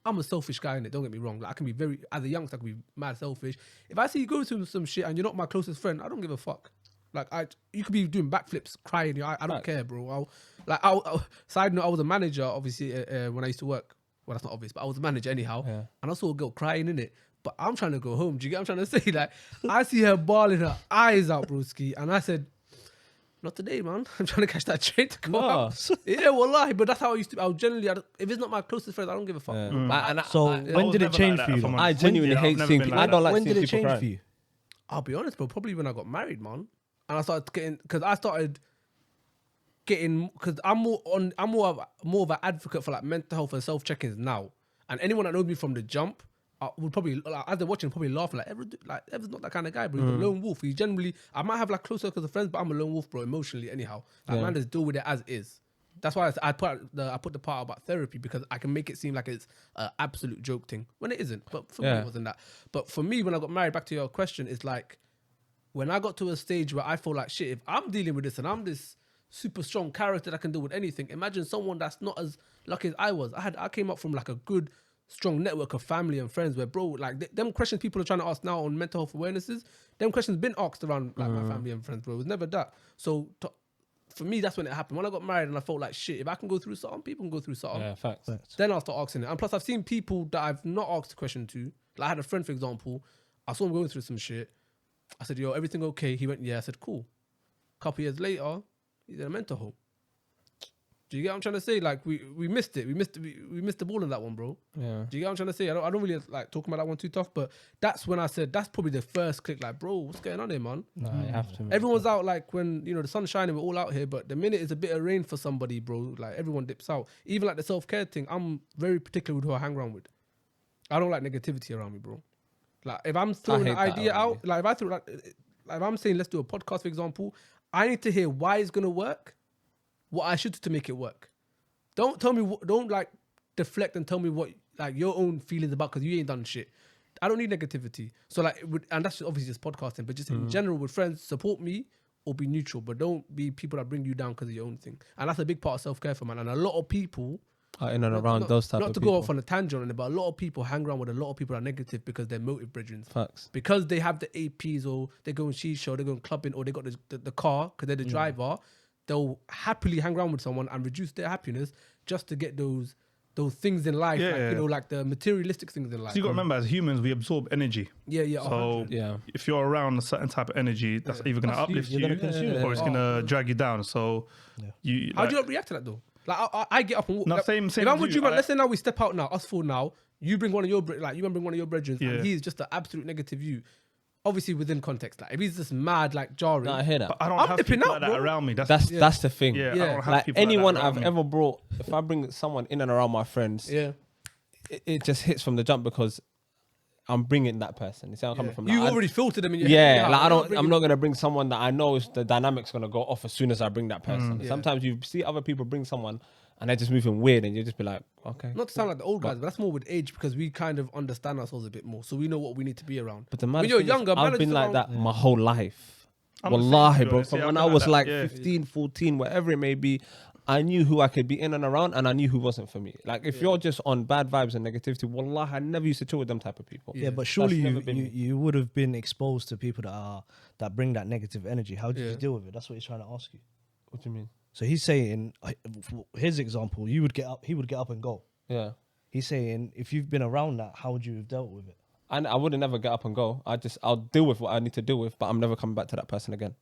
I'm a selfish guy in it. Don't get me wrong. Like I can be as a youngster, I can be mad selfish. If I see you go through some shit and you're not my closest friend, I don't give a fuck. Like you could be doing backflips, crying. I don't Facts. care, bro. Side note, I was a manager, obviously, when I used to work. Well, that's not obvious, but I was a manager anyhow. Yeah. And I saw a girl crying in it. But I'm trying to go home. Do you get what I'm trying to say? Like, I see her bawling her eyes out, broski. And I said, not today, man. I'm trying to catch that train to go Nah. out. Yeah, wallahi. But that's how I used to be. I was generally, if it's not my closest friend, I don't give a fuck. Yeah. Mm. So I when was did it never change like for that, you? if I'm though? honest. I genuinely Yeah, I've hate never seeing been people. like I don't that. like When seeing did it people change crying. for you? I'll be honest, bro. Probably when I got married, man. And I started getting, because I started getting, because I'm more of an advocate for like mental health and self check-ins now. And anyone that knows me from the jump would probably, like, as they're watching, probably laugh like, Ever's not that kind of guy, bro. He's a lone wolf. He's generally, I might have like close circles of friends, but I'm a lone wolf, bro. Emotionally, anyhow. Like man, just deal with it as is. That's why I put the part about therapy, because I can make it seem like it's an absolute joke thing when it isn't. But for me, it wasn't that. But for me, when I got married, back to your question, it's like when I got to a stage where I feel like shit, if I'm dealing with this and I'm this super strong character that can deal with anything, imagine someone that's not as lucky as I was. I came up from like a good, strong network of family and friends where, bro, like them questions people are trying to ask now on mental health awarenesses, them questions been asked around like my family and friends, bro. It was never that. So for me, that's when it happened. When I got married and I felt like shit, if I can go through something, people can go through something. Yeah, facts. Then I'll start asking it. And plus, I've seen people that I've not asked a question to. Like I had a friend, for example, I saw him going through some shit. I said, yo, everything okay? He went, yeah. I said, cool. A couple years later, he's in a mental home. Do you get what I'm trying to say? Like we missed it. We missed the ball on that one, bro. Yeah. Do you get what I'm trying to say? I don't really like talking about that one too tough, but that's when I said that's probably the first click. Like, bro, what's going on here, man? Nah, you have to. Man. Everyone's out like when the sun's shining, we're all out here. But the minute it's a bit of rain for somebody, bro, like everyone dips out. Even like the self-care thing, I'm very particular with who I hang around with. I don't like negativity around me, bro. Like if I'm throwing hate an that idea around out, like if I throw like like if I'm saying let's do a podcast, for example, I need to hear why it's gonna work, what I should do to make it work. Don't tell me, don't like deflect and tell me what like your own feelings about because you ain't done shit. I don't need negativity. So like, and that's obviously just podcasting, but just in general with friends, support me or be neutral, but don't be people that bring you down because of your own thing. And that's a big part of self-care for man. And a lot of people in and around those type of not to people. go off on a tangent on it, but a lot of people hang around with a lot of people that are negative because they're motive brethren. Facts. Because they have the APs or they go on shisha, they go on clubbing, or they got the car because they're the driver. They'll happily hang around with someone and reduce their happiness just to get those things in life, like, you know, like the materialistic things in life. So you got to remember, as humans, we absorb energy. Yeah. So 100. if you're around a certain type of energy, that's either going to uplift you or it's going to drag you down. So How do you react to that though? Like I get up and walk. No, like, same if I'm with as you, you, man, let's say now we step out now, us four now. You bring one of your brethren, and he's just the absolute negative you. Obviously within context, like if he's just mad, like jarring. No, I hear that. But I don't I'm have dipping people out, like that bro. around me. That's the thing. I Yeah. don't have Like people anyone like that I've around me. ever brought, if I bring someone in and around my friends, Yeah. it just hits from the jump because I'm bringing that person. You see where I'm coming from? You Like, already filtered them in your yeah, head. like I'm not gonna bring someone that I know is the dynamic's gonna go off as soon as I bring that person. Yeah. Sometimes you see other people bring someone and they're just moving weird, and you just be like, okay. Not to sound like the old guys, but that's more with age because we kind of understand ourselves a bit more, so we know what we need to be around. But the when maddest you're thing is younger, I've man, been it's like around- that my whole life. I'm the same, Wallahi, to be bro. honest. From Yeah, when I've I been was like like that, 15, 14, whatever it may be, I knew who I could be in and around, and I knew who wasn't for me. Like if you're just on bad vibes and negativity, wallahi, I never used to chill with them type of people. Yeah, but surely never been me. you would have been exposed to people that bring that negative energy. How did Yeah. you deal with it? That's what he's trying to ask you. What do you mean? So he's saying, his example, he would get up and go. Yeah. He's saying, if you've been around that, how would you have dealt with it? And I wouldn't never get up and go. I'll deal with what I need to deal with, but I'm never coming back to that person again.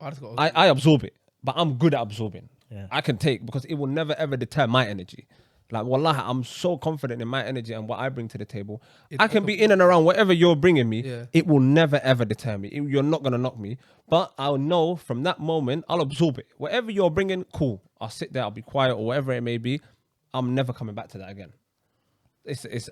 I just got I absorb it, but I'm good at absorbing. Yeah. I can take because it will never ever deter my energy. Like wallahi, I'm so confident in my energy and what I bring to the table. I can be in and around whatever you're bringing me. Yeah. It will never ever deter me. You're not gonna knock me. But I'll know from that moment, I'll absorb it. Whatever you're bringing, cool. I'll sit there. I'll be quiet or whatever it may be. I'm never coming back to that again.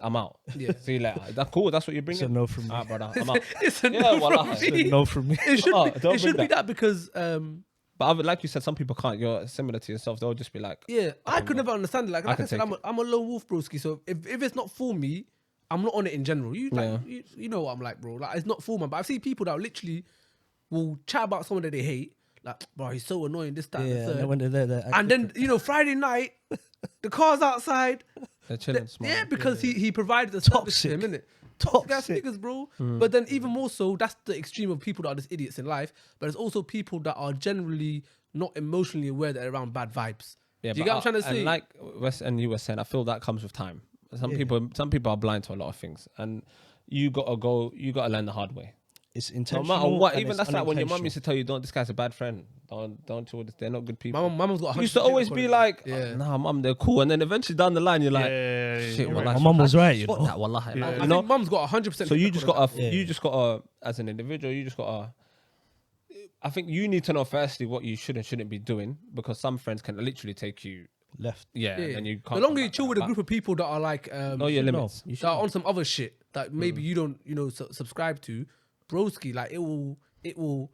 I'm out. Yeah. See you later. That's cool. That's what you're bringing. It's a no from me. Alright, brother. I'm out. It's a Yeah, no wallahi. from me. No from me. It should Oh, be, don't it should bring be that because But like you said, some people can't. You're similar to yourself. They'll just be like, yeah, I could never understand it. Like I can said, take I'm a lone wolf broski. So if it's not for me, I'm not on it in general. You like you know what I'm like, bro. Like it's not for me. But I've seen people that literally will chat about someone that they hate. Like, bro, he's so annoying. This, that, and the Yeah, third. and when they're there, And then Friday night, the car's outside. they're chilling. Smart. Yeah, because he provided the service to him, innit? Toxic gas niggas, bro. But then even more so, that's the extreme of people that are just idiots in life. But there's also people that are generally not emotionally aware that they're around bad vibes. Yeah, Do you get what I'm trying to say? And like Wes and you were saying, I feel that comes with time. Some people are blind to a lot of things, and you gotta learn the hard way. it's No intentional. matter what, and even it's that's like when your mum unintentional. used to tell you, "Don't. This guy's a bad friend. Don't chill with this. They're not good people." My mum's got. You used to always be like, Yeah. "Nah, mum, they're cool," and then eventually down the line, you're like, Yeah, "Shit, you're wallahi, My mum was right, you fuck know. that, wallahi." Yeah. Like, I you know, think mum's got 100%. so you just gotta, Yeah. you just gotta, as an individual, you just gotta. I think you need to know firstly what you should and shouldn't be doing, because some friends can literally take you, Left. yeah, Yeah. and you The can't. longer come you back chill to with a that. group of people that are like, Know your limits. You that are on some other shit that maybe you don't, subscribe to, broski, like it will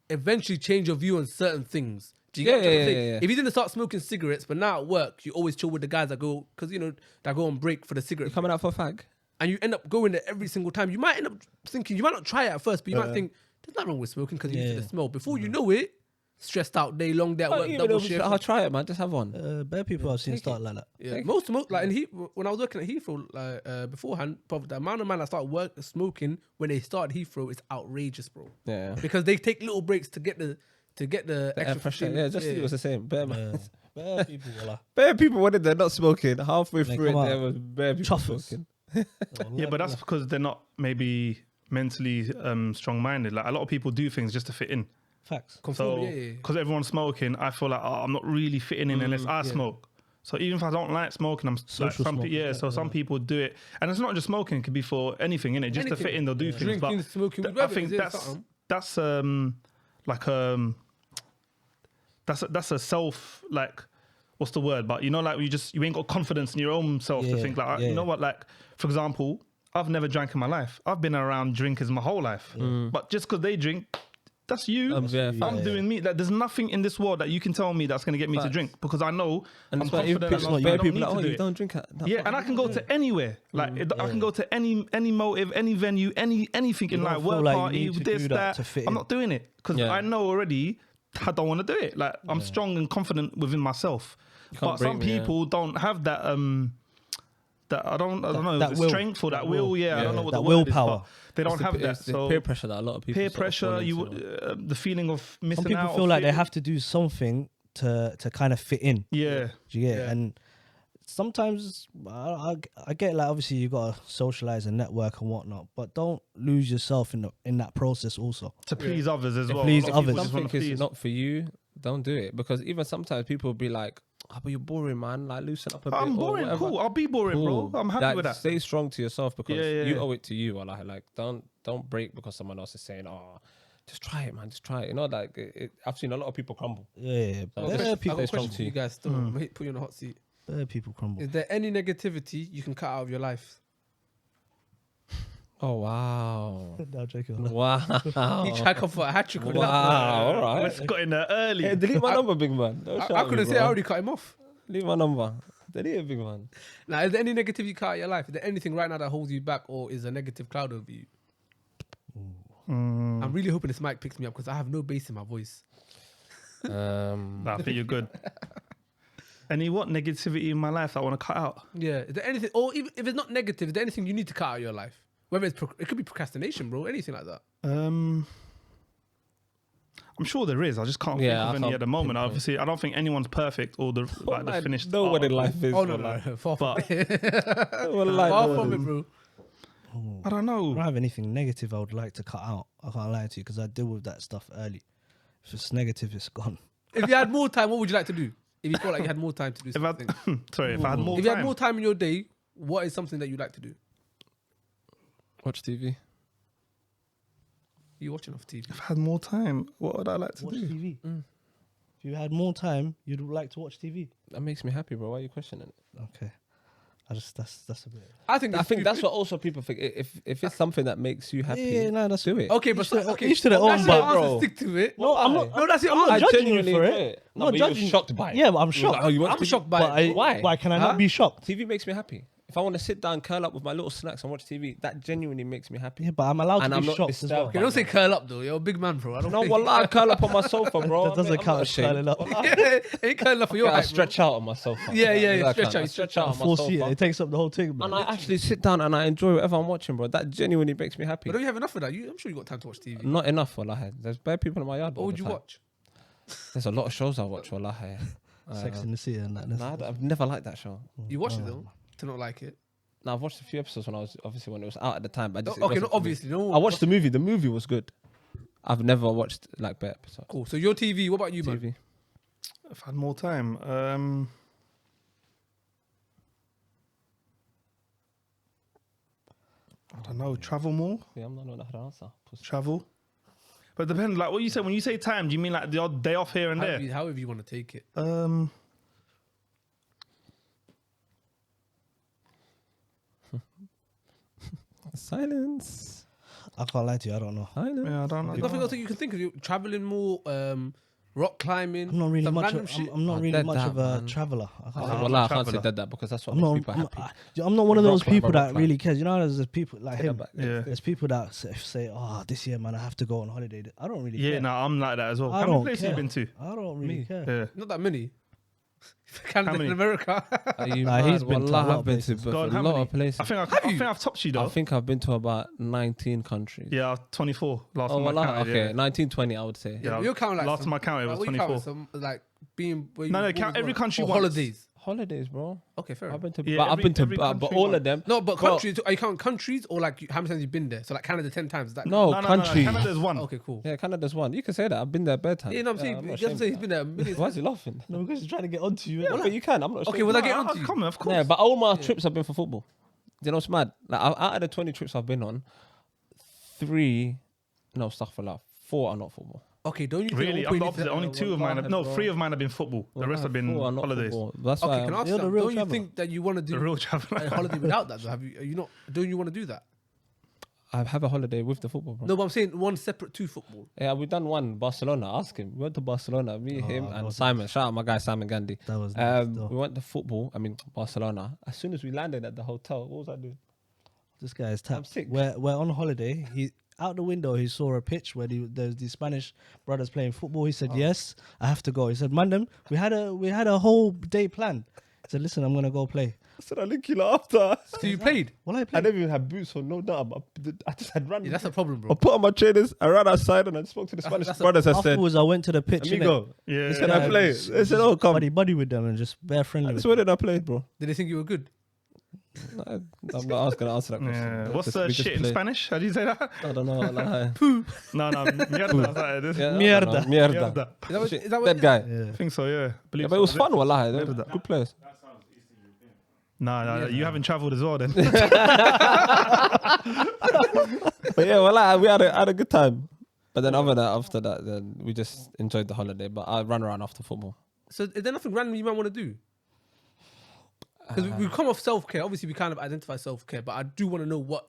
eventually change your view on certain things. Do you get what I'm Yeah, saying? yeah. If you didn't start smoking cigarettes, but now at work, you always chill with the guys that go, because that go on break for the cigarette. You coming out for a fag? And you end up going there every single time. You might end up thinking, you might not try it at first, but you might think, there's nothing wrong with smoking because you used to the smell. Before you know it, stressed out day long, day at work, double shift. I'll try it, man. Just have one. Bare people I've seen start like that. Yeah, most like when I was working at Heathrow beforehand, probably the amount of man that started smoking when they started Heathrow is outrageous, bro. Yeah. Because they take little breaks to get the extra fresh air. thing. Yeah, just it was the same. Bare, man. Bare people were Bare people wanted they're not smoking. Halfway They through it, come there out was bare people chuffers. smoking. Yeah, but that's because they're not maybe mentally strong-minded. Like a lot of people do things just to fit in. facts. Conform, So yeah. because everyone's smoking, I feel like I'm not really fitting in unless I smoke. So even if I don't like smoking, I'm like Social smoking, some people do it, and it's not just smoking; it could be for anything, innit? Just to Anything. fit in, they'll do things. Drinking, But smoking, I whatever think it is, something. that's a self, like, what's the word? But like you ain't got confidence in your own self to Yeah, think like, yeah. you know what? Like, for example, I've never drank in my life. I've been around drinkers my whole life, but just because they drink, that's you. Yeah, I'm doing me. Like, there's nothing in this world that you can tell me that's going to get me to Facts. drink, because I know And I'm it's like, even confident people, enough. bare I don't people need like, to oh, do you it. don't drink at that. Yeah, and I can go to anywhere. Like I can go to any motive, any venue, anything in don't like feel work like you party, need to this, do that that. to fit I'm in. not doing it because Yeah. I know already I don't want to do it. Like I'm strong and confident within myself. can't But some break me, yeah. people don't have that. That I don't know. that the will. strength or that That will. will. Yeah, I Yeah. don't know what That the word is, willpower. but they don't have that. It's the So peer pressure that a lot of people peer sort of fall pressure, you into. the feeling of missing Some people out. feel or like they feeling- have to do something to kind of fit in. Yeah. Do you get it? Yeah. And sometimes I get like obviously you gotta socialize and network and whatnot, but don't lose yourself in that process also. To please others as well. please A lot of people others. just wanna Something is please. not for you, don't do it. Because even sometimes people will be like, oh, but you're boring, man. Like, loosen up a bit. I'm or boring. whatever. Cool. I'll be boring, Cool. bro. I'm happy Like, with that. Stay strong to yourself because Yeah, you yeah. owe it to you. Or like don't break because someone else is saying, oh, just try it, man. Just try it. You know, like I've seen a lot of people crumble. Yeah, So bare I've I've people, got a strong question for too. you guys. Still, mate, put you on the hot seat. bare people crumble. Is there any negativity you can cut out of your life? Oh wow, No, joking. wow, He tried to come for a hat trick. with that. wow. All right. Let's got in there early. Hey, delete my number, big man. Don't shout I at me, couldn't say I bro. already cut him off. Delete my number. Delete it, big man. Now, is there any negativity you cut out of your life? Is there anything right now that holds you back, or is a negative cloud over you? I'm really hoping this mic picks me up because I have no bass in my voice. Nah, I think you're good. Any negativity in my life that I want to cut out? Yeah. Is there anything, or even if it's not negative, is there anything you need to cut out of your life? Whether it's it could be procrastination, bro. Anything like that. I'm sure there is. I just can't Yeah, I think of any can't at the moment. pinpoint. Obviously, I don't think anyone's perfect or the like the I finished. know what art. in life is. Oh no, wallah. no, far from But- it. Well, like, Far from it, bro. I don't I know. don't have anything negative I would like to cut out. I can't lie to you because I deal with that stuff early. If it's negative, it's gone. If you had more time, what would you like to do? If you felt like you had more time to do If I, something. sorry, if I had more If you time, had more time in your day, what is something that you like to do? Watch TV. You watching off TV? if I had more time, what would I like to Watch do? TV. If you had more time, you'd like to watch TV. That makes me happy, bro. Why are you questioning it? Okay. that's a bit. I think That's what also people think. If it's something that makes you happy, Yeah, no, that's do it. Okay, but okay, each to their own, that's your but- answer, bro. stick to it. No, I'm not. No, that's your I'm not answer. I judging you genuinely for enjoy it. No, Not but you're judging. shocked by it. Yeah, but I'm You're shocked. like, oh, you watch I'm TV? shocked by But it. Why? Why can I Huh? not be shocked? TV makes me happy. If I want to sit down, curl up with my little snacks and watch TV, that genuinely makes me happy. Yeah, but I'm allowed And to I'm be not shocked as well. disturbed Okay, don't say curl up though. You're a big man, bro. I don't No, think- wallah, I curl up on my sofa, bro. That doesn't I'm count not as curling ashamed. up. Yeah, ain't curl up for your I height, bro. stretch out on my sofa. Yeah, yeah, That stretch count. out, I you stretch stretch out out. on my Four seater, sofa. it takes up the whole thing, man. And I actually sit down and I enjoy whatever I'm watching, bro. That genuinely makes me happy. But don't you have enough of that? I'm sure you got time to watch TV. Not enough, wallahi. There's bare people in my yard. What all would the you time. watch? There's a lot of shows I watch, wallahi. Sex in the City and that. Nah, I've never liked that show. You watched it though, to not like it. Now I've watched a few episodes when it was out at the time. But I just, it Okay, wasn't no, for me. obviously, no. I watched the movie. The movie was good. I've never watched like bare episodes. Cool. So your TV. What about you, man? TV. If I had more time, I don't know. Travel more. Yeah, I'm not knowing how to answer. Pussy. Travel. But it depends. Like what you say when you say time, do you mean like the odd day off here and there? However you want to take it. Silence. I can't lie to you. I don't know. Silence. Yeah, I don't know. There's nothing else that you can think of. You traveling more, rock climbing. I'm not really some much. random Of, shit. I'm not Oh, really dead much that, of a man. traveler. I can't lie. Wallah, I can't say traveler. that because that's what I'm makes not. people happy. I'm not one of those Rock climber, people rock that climber. really cares. You know, there's people like Take him. that back. Yeah. There's people that say, "Oh, this year, man, I have to go on holiday." I don't really Yeah, care. no, I'm like that as well. I How many don't places care. you been to? I don't really Me. care. Yeah. Not that many. Canada many? and America. Are you Nah, mad? he's been to a Wallah, lot I've of been to places. a God, how lot many? of places. I think I've topped you though. I think I've been to about 19 countries. Yeah, 24 last Oh, time I wallah, counted. okay. Yeah. 19, 20, I would say. Yeah, You're counting like last some- time I counted like, was what you counting? 24. Some like being. Where No, you, they what count was every one? country Or once. holidays. Holidays, bro. Okay, fair I've enough. been to, Yeah, but I've been to, every but country all once. of them. No, but Bro, countries. Are you counting countries or like how many times you've been there? So like Canada 10 times. Is that No, No, countries. Canada's one. Okay, cool. Yeah, Canada's one. You can say that. I've been there bare time. Yeah, no, I'm saying. I'm You not have to ashamed say of he's been there a million. Why is he laughing? No, because he's trying to get onto you. Yeah, but you can. I'm not. Okay, ashamed. well, I get onto you. Come on, of course. Yeah, but all my trips have been for football. You know what's mad? Like out of the 20 trips I've been on, 4 are not football. Okay, don't you think Really, at one I'm the point you need opposite. to- Only 2 of mine. No, 3 of mine have been football. The rest have been 4 are not holidays. football. That's Okay, why. can I ask You're you the that? real Don't you traveller. think that you want to do The real traveller. a holiday without that? Though? Are you not? Don't you want to do that? I have a holiday with the football, bro. No, but I'm saying one separate to football. Yeah, we done one Barcelona. Ask him. We went to Barcelona. Me, him, and Simon. Shout out my guy Simon Gandhi. That was nice, though. we went to football. I mean Barcelona. As soon as we landed at the hotel, what was I doing? This guy is tapped. sick. We're on holiday. He out the window. He saw a pitch where there's the Spanish brothers playing football. He said, "Yes, I have to go." He said, "Mandem, we had a whole day planned." He said, "Listen, I'm gonna go play." I said I'll link you lot after. So you played? Well, I I played. never even had boots or no doubt. I just had run. Yeah, that's a problem, I bro. put on my trainers. I ran outside and I spoke to the Spanish that's a- brothers. I said, Afterwards, I went to the pitch. innit? "Amigo, Yeah. can I play?" They said, "Oh, come." buddy with them and just bare friendly. I with swear them. that I played, bro. Did they think you were good? I'm not going to answer that question. Yeah. We What's just- the we just shit in played. Spanish? How do you say that? I don't know. Like, No, mierda. yeah, Mierda. Mierda. Mierda. Is that what, Shit, is that what that guy. Yeah. I think so, yeah. Yeah, Believe but it was so. fun, wallahi. They were Mierda. good players. No, you haven't travelled as well then. But yeah, wallahi, we had a good time. But then after that, then we just enjoyed the holiday. But I ran around after football. So is there nothing random you might want to do? Because we come off self-care. Obviously, we kind of identify self-care, but I do want to know what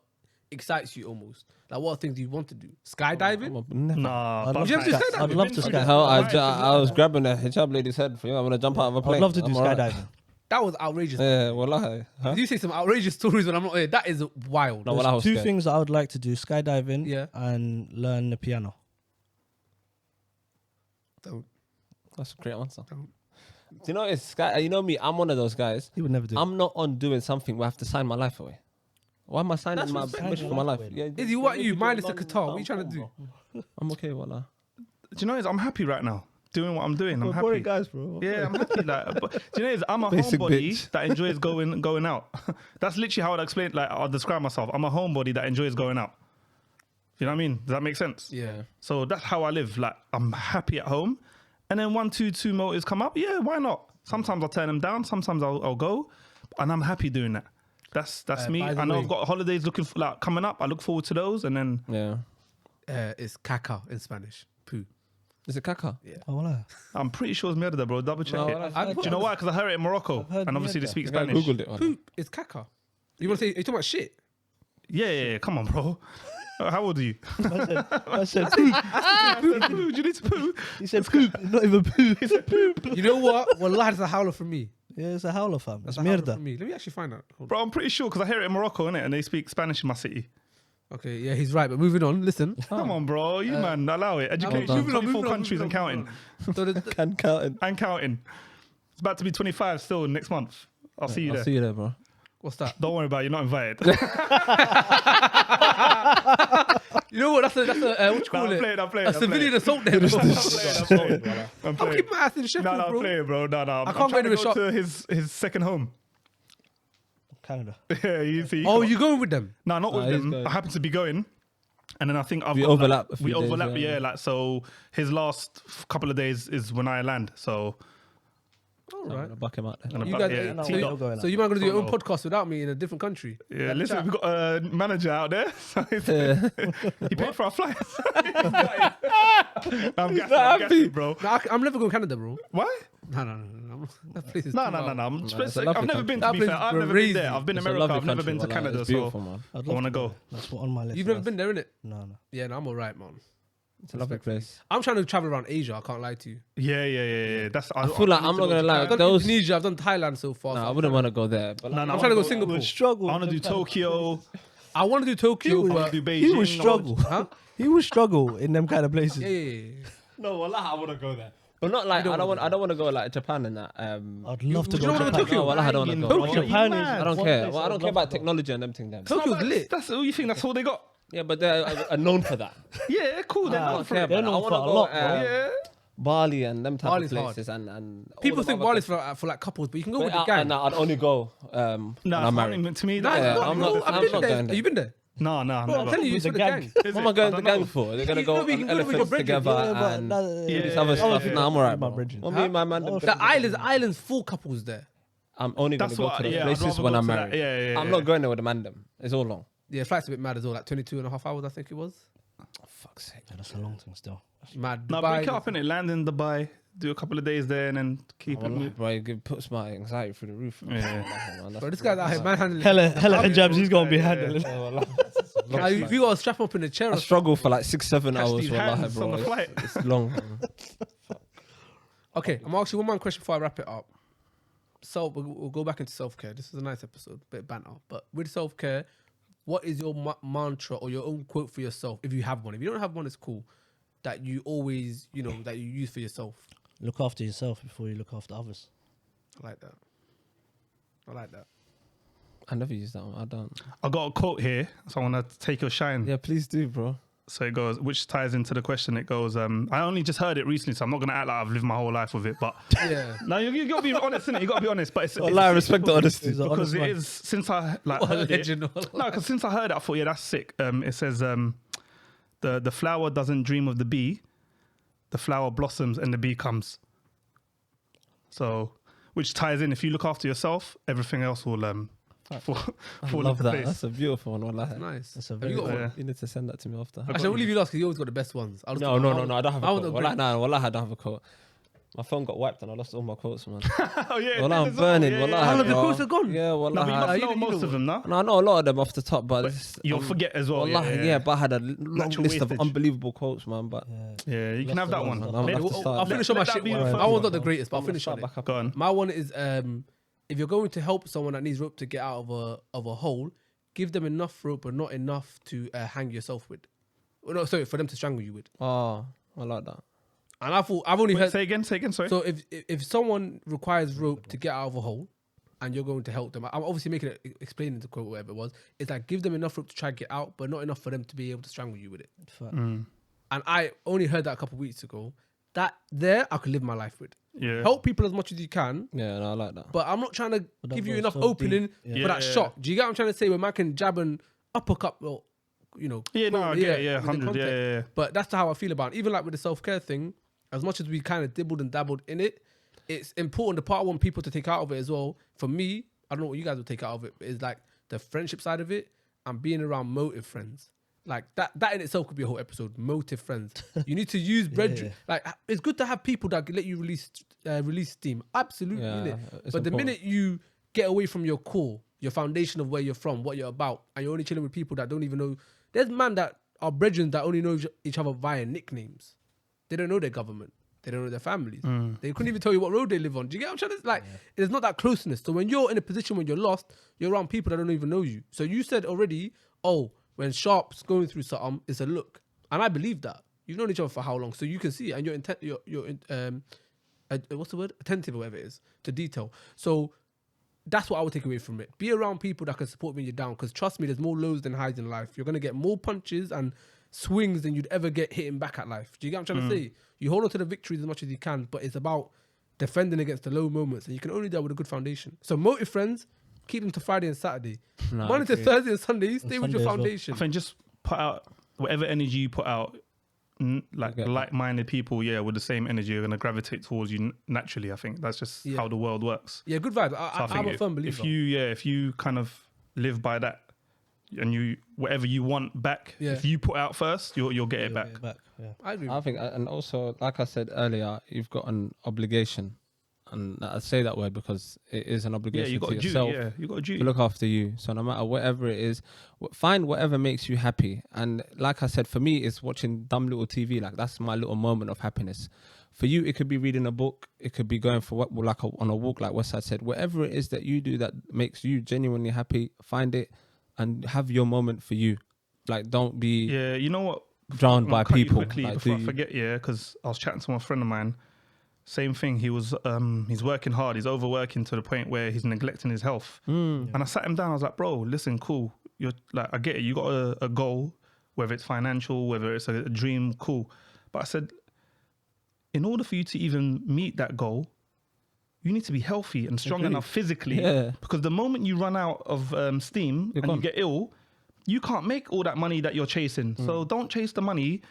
excites you almost. Like, what are things you want to do? Skydiving? Never. Nah, I'd but love you ever to just sky- said that? I'd love to We've been sky. through Hell, Right, I was grabbing the hijab lady's head for you. I'm going to jump out of a plane. I'd love to do I'm alright. skydiving. That was outrageous. Yeah, wallahi. Huh? You say some outrageous stories when I'm not here. That is wild. No, well, I was Two scared. things that I would like to do: skydiving, Yeah. and learn the piano. Don't. That's a great answer. Don't. Do you know it's Sky? You know me. I'm one of those guys. He would never do. I'm not on doing something where I have to sign my life away. Why am I signing That's my respect, wish bro. for my life? Sign Yeah, Izzy, what are you? Minus the guitar. What are you trying to do? I'm okay, wallah. do you know is I'm happy right now doing what I'm doing. I'm happy. guys, bro. Yeah, I'm happy. Like, but, do you know is I'm a Basic homebody bitch. that enjoys going out. That's literally how I'd explain. Like I'll describe myself. I'm a homebody that enjoys going out. You know what I mean? Does that make sense? Yeah. So that's how I live. Like I'm happy at home, and then 1, 2, 2 motors come up. Yeah, why not? Sometimes I'll turn them down. Sometimes I'll go, and I'm happy doing that. That's me. by the I know way- I've got holidays like coming up. I look forward to those, and then Yeah. It's caca in Spanish. Poo. Is it caca? Oh, voilà. I'm pretty sure it's murder, bro. Double check No, it. I've Do you know why? Because I heard it in Morocco, heard and obviously they murder. speak The guy Spanish. googled it. wallah. Poop is caca. You want to say? Are you talking about shit? Yeah. Come on, bro. How old are you? I said poop. Poo, do you need to poo? He said poop, not even poo. He said poop. You know what? Wallahi, it's a howler from me. Yeah, it's a howler, fam. It's That's a howler mierda. from me. Let me actually find out. Hold Bro, I'm pretty sure because I hear it in Morocco, innit? And they speak Spanish in my city. on. Okay, yeah, he's right. But moving on. Listen. Come on, bro. You man, allow it. Education, moving on, 24 moving on, countries and moving counting. on. So the, Can count it. And counting. It's about to be 25 still next month. I'll see you I'll there. see you there, bro. what's that? Don't worry about it. You're not invited. You know what? That's a what you call it? I'm playing. A civilian assault. Then. I'm playing. I'm I'm playing. keeping my ass in Sheffield, No, I'm bro. playing, bro. No. I'm can't trying go to to go the to his second home. Canada. Yeah, you see. Oh, you going with them? No, not with he's them. going. I happen to be going. And then I think I've We got, overlap a Like, few we days, overlap, yeah. yeah. Like so, his last couple of days is when I land. So All I'm right. gonna buck him out there. and You about- guys, yeah, no, so, we're you, not going so you might gonna do your own Toronto. podcast without me in a different country. Yeah, listen, we've got a manager out there. So he paid for our flights. I'm gassing, bro. No, I'm never going to Canada, bro. Why? No. That place is No. too wild. I'm it's just a like, lovely I've never country. been to That be place fair. is I've never crazy. been there. I've been to It's a America. lovely I've never country, been to wallah. Canada. It's So beautiful, man. I'd I love want to to go. go. That's what on my list. You've never was. been there, innit? No. Yeah, no, I'm alright, man. It's a lovely place. I'm trying to travel around Asia. I can't lie to you. Yeah. That's. I feel like I'm not gonna lie. I've done Those, Indonesia. I've done Thailand so far. no, so I wouldn't want to go there. But No, like, no, I'm trying to go He Singapore. would struggle. I want to do Tokyo. I want to do Tokyo, He would- I but want to do Beijing. He would struggle. huh? He would struggle in them kind of places. Yeah. no, wallah, I want to go there. But not like You I don't don't want. wanna I don't want to go like Japan and that. I'd love to you go don't to wanna Japan. Tokyo? No, wallah, I don't want to go. Tokyo, Japan you is- mad? I don't one care. place Well, I I'd don't care love about to go. technology and them thing. Them. Tokyo's lit. That's all you think. That's all they got. Yeah, but they're known for that. Yeah, cool. They're I not don't for care it. about They're that. I known want for to a go lot, bro. Yeah. Bali and them type Bali's of hard. places and all People them think other Bali's places. for like couples, but you can go But with the gang. I'd only go. No, when I'm it's married. not to me. Nah, Yeah, it's I'm bro. not- I've I'm been not there. going Have you been there? No, Bro, I'm never. telling you, it's The for the gang. gang. Is What am I it? going I to don't gang know. for? They're going to You go know, we on can go with your elephants brethren. together Yeah, but and that- do Yeah, this other yeah, stuff. yeah. Nah, I'm alright, My bro. brethren. Well, me and my man, them- The islands full couples there. I'm only going to That's go what. to those Yeah, I'd places rather when go I'm to that. married. Yeah. I'm not going there with the man them. It's all long. Yeah, flight's a bit mad as well. Like 22 and a half hours, I think it was. Fuck's sake. Yeah, that's a long thing still. Mad. No, Dubai. break it up in it. Land in Dubai. Do a couple of days there and then keep it. Wallah, moving. bro, it puts my anxiety through the roof. Yeah. Man, Bro, this guy's out here manhandling. Hella hijabs he's gonna be Yeah. handling. If you got to strap up in a chair, I or struggle for like 6-7 Catch hours. these Wallahi, hands bro. on the flight. It's long. Man. Okay, I'm asking one more question before I wrap it up. So we'll go back into self-care. This is a nice episode, bit of banter. But with self-care, what is your mantra or your own quote for yourself, if you have one? If you don't have one, it's cool. That you always, that you use for yourself. Look after yourself before you look after others. I like that. I like that. I never use that one. I don't. I got a quote here, so I want to take your shine. Yeah, please do, bro. So it goes, which ties into the question. It goes, I only just heard it recently, so I'm not going to act like I've lived my whole life with it. But Yeah. no, you got to be honest, innit? You got to be honest. But it's I respect the honesty. He's a because honest it man. is, since I heard it. Legend. No, because since I heard it, I thought, yeah, that's sick. It says, the flower doesn't dream of the bee, the flower blossoms and the bee comes. So, which ties in, if you look after yourself, everything else will fall I into love that. place. That's a beautiful one. Wallahi. Nice. That's a Have very you got good one? Yeah. You need to send that to me after. Actually, I will leave you last because you always got the best ones. I'll just No, do I don't have a I quote. would Wallahi, agree. Wallahi, I don't have a quote. My phone got wiped and I lost all my quotes, man. Oh, yeah. Wallahi, I'm there's burning. all- Wallahi, All of the bro. quotes are gone. Yeah, No, wallahi. but you must you know know most of them, no? No, I know a lot of them off the top, but it's, You'll forget as well. Wallahi, yeah, but I had a long Natural list of wastage. unbelievable quotes, man. But Yeah, you can have that one. I'm gonna have to start. I'll finish on my Let that shit be one. the first My one's one. not the greatest, but I'll I'm gonna finish on start it. back up. Go on. My one is if you're going to help someone that needs rope to get out of a hole, give them enough rope, but not enough to hang yourself with. Well, no, sorry, for them to strangle you with. Oh, I like that. And I've only Wait, heard. say again, sorry. So if someone requires rope to get out of a hole, and you're going to help them, I'm obviously making it explaining the quote, whatever it was. It's like give them enough rope to try and get out, but not enough for them to be able to strangle you with it. Fact. Mm. And I only heard that a couple of weeks ago. That there I could live my life with. Yeah. Help people as much as you can, Yeah, no, I like that. but I'm not trying to But that give you goes enough so opening deep. Yeah. for that Yeah. shot. Do you get what I'm trying to say? Where man can jab and uppercut, or, Yeah, no, I quote, get it, yeah, within 100, context. yeah. But that's how I feel about it. Even like with the self-care thing, as much as we kind of dibbled and dabbled in it, it's important. The part I want people to take out of it as well, for me, I don't know what you guys will take out of it, but is like the friendship side of it and being around motive friends. Like that in itself could be a whole episode. Motive friends. You need to use bread. Yeah. Like it's good to have people that let you release steam. Absolutely, Yeah, innit? it's But the important. minute you get away from your core, your foundation of where you're from, what you're about, and you're only chilling with people that don't even know. There's man that are brethren that only know each other via nicknames. They don't know their government. They don't know their families. They couldn't even tell you what road they live on. Do you get what I'm trying to like? There's not that closeness. So when you're in a position when you're lost, you're around people that don't even know you. So you said already, oh, when Sharp's going through something, it's a look, and I believe that. You've known each other for how long? So you can see it, and what's the word? Attentive or whatever it is to detail. So that's what I would take away from it. Be around people that can support me when you're down. Because trust me, there's more lows than highs in life. You're gonna get more punches and swings than you'd ever get hitting back at life. Do you get what I'm trying to say? You hold on to the victories as much as you can, but it's about defending against the low moments, and you can only do that with a good foundation. So motive friends, keep them to Friday and Saturday. Nah, Monday to okay. Thursday and Sunday, stay with Sunday your as well. foundation. I think just put out whatever energy you put out, like get that. like-minded people, yeah, with the same energy are going to gravitate towards you naturally. I think that's just Yeah. how the world works. Yeah, good vibes. So I'm think a firm believer. if you kind of live by that, and you whatever you want back, Yeah. if you put out first, you'll get it You'll back. get it back. Yeah. I agree. I think, and also, like I said earlier, you've got an obligation, and I say that word because it is an Yeah, obligation you got to a duty. yourself Yeah, you got a duty. to look after you. So no matter whatever it is, find whatever makes you happy. And like I said, for me, it's watching dumb little TV. Like that's my little moment of happiness. For you, it could be reading a book. It could be going for on a walk, like Westside said. Whatever it is that you do that makes you genuinely happy, find it and have your moment for you. Like don't be Yeah, you know what? drowned I'm by gonna cut you people. quickly Like, before do I you- forget, yeah, because I was chatting to my friend of mine. Same thing. He was he's working hard. He's overworking to the point where he's neglecting his health. And I sat him down. I was like, bro, listen, cool. You're like, I get it. You got a goal, whether it's financial, whether it's a dream, cool. But I said, in order for you to even meet that goal, you need to be healthy and strong Agreed. enough physically. Yeah. Because the moment you run out of steam You're and gone. you get ill, you can't make all that money that you're chasing. So don't chase the money.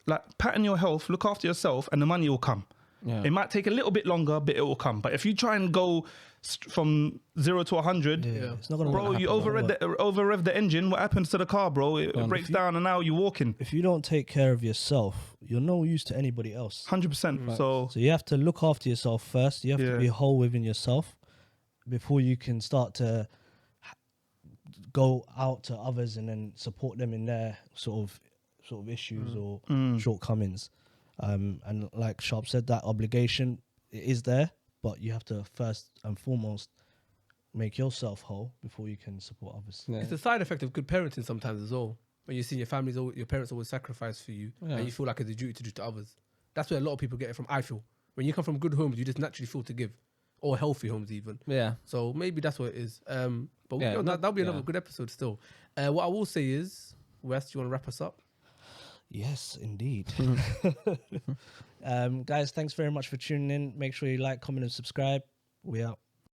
Like pattern your health, look after yourself, and the money will come. Yeah. It might take a little bit longer, but it will come. But if you try and go from 0 to 100, Yeah. It's not gonna bro, work. you It's not gonna work. over-rev the engine. What happens to the car, bro? It Gone. breaks down, and now you're walking. If you don't take care of yourself, you're no use to anybody else. 100%. So So you have to look after yourself first. You have Yeah. to be whole within yourself before you can start to go out to others and then support them in their sort of issues or shortcomings. And like Sharp said, that obligation is there, but you have to first and foremost make yourself whole before you can support others. Yeah. It's a side effect of good parenting sometimes as well. When you see your parents always sacrifice for you, and you feel like it's a duty to do to others. That's where a lot of people get it from. I feel when you come from good homes, you just naturally feel to give, or healthy homes even. Yeah. So maybe that's what it is. But Yeah, that'll be another good episode still. What I will say is, Wes, do you want to wrap us up? Yes, indeed. Guys, thanks very much for tuning in. Make sure you like, comment, and subscribe. We out.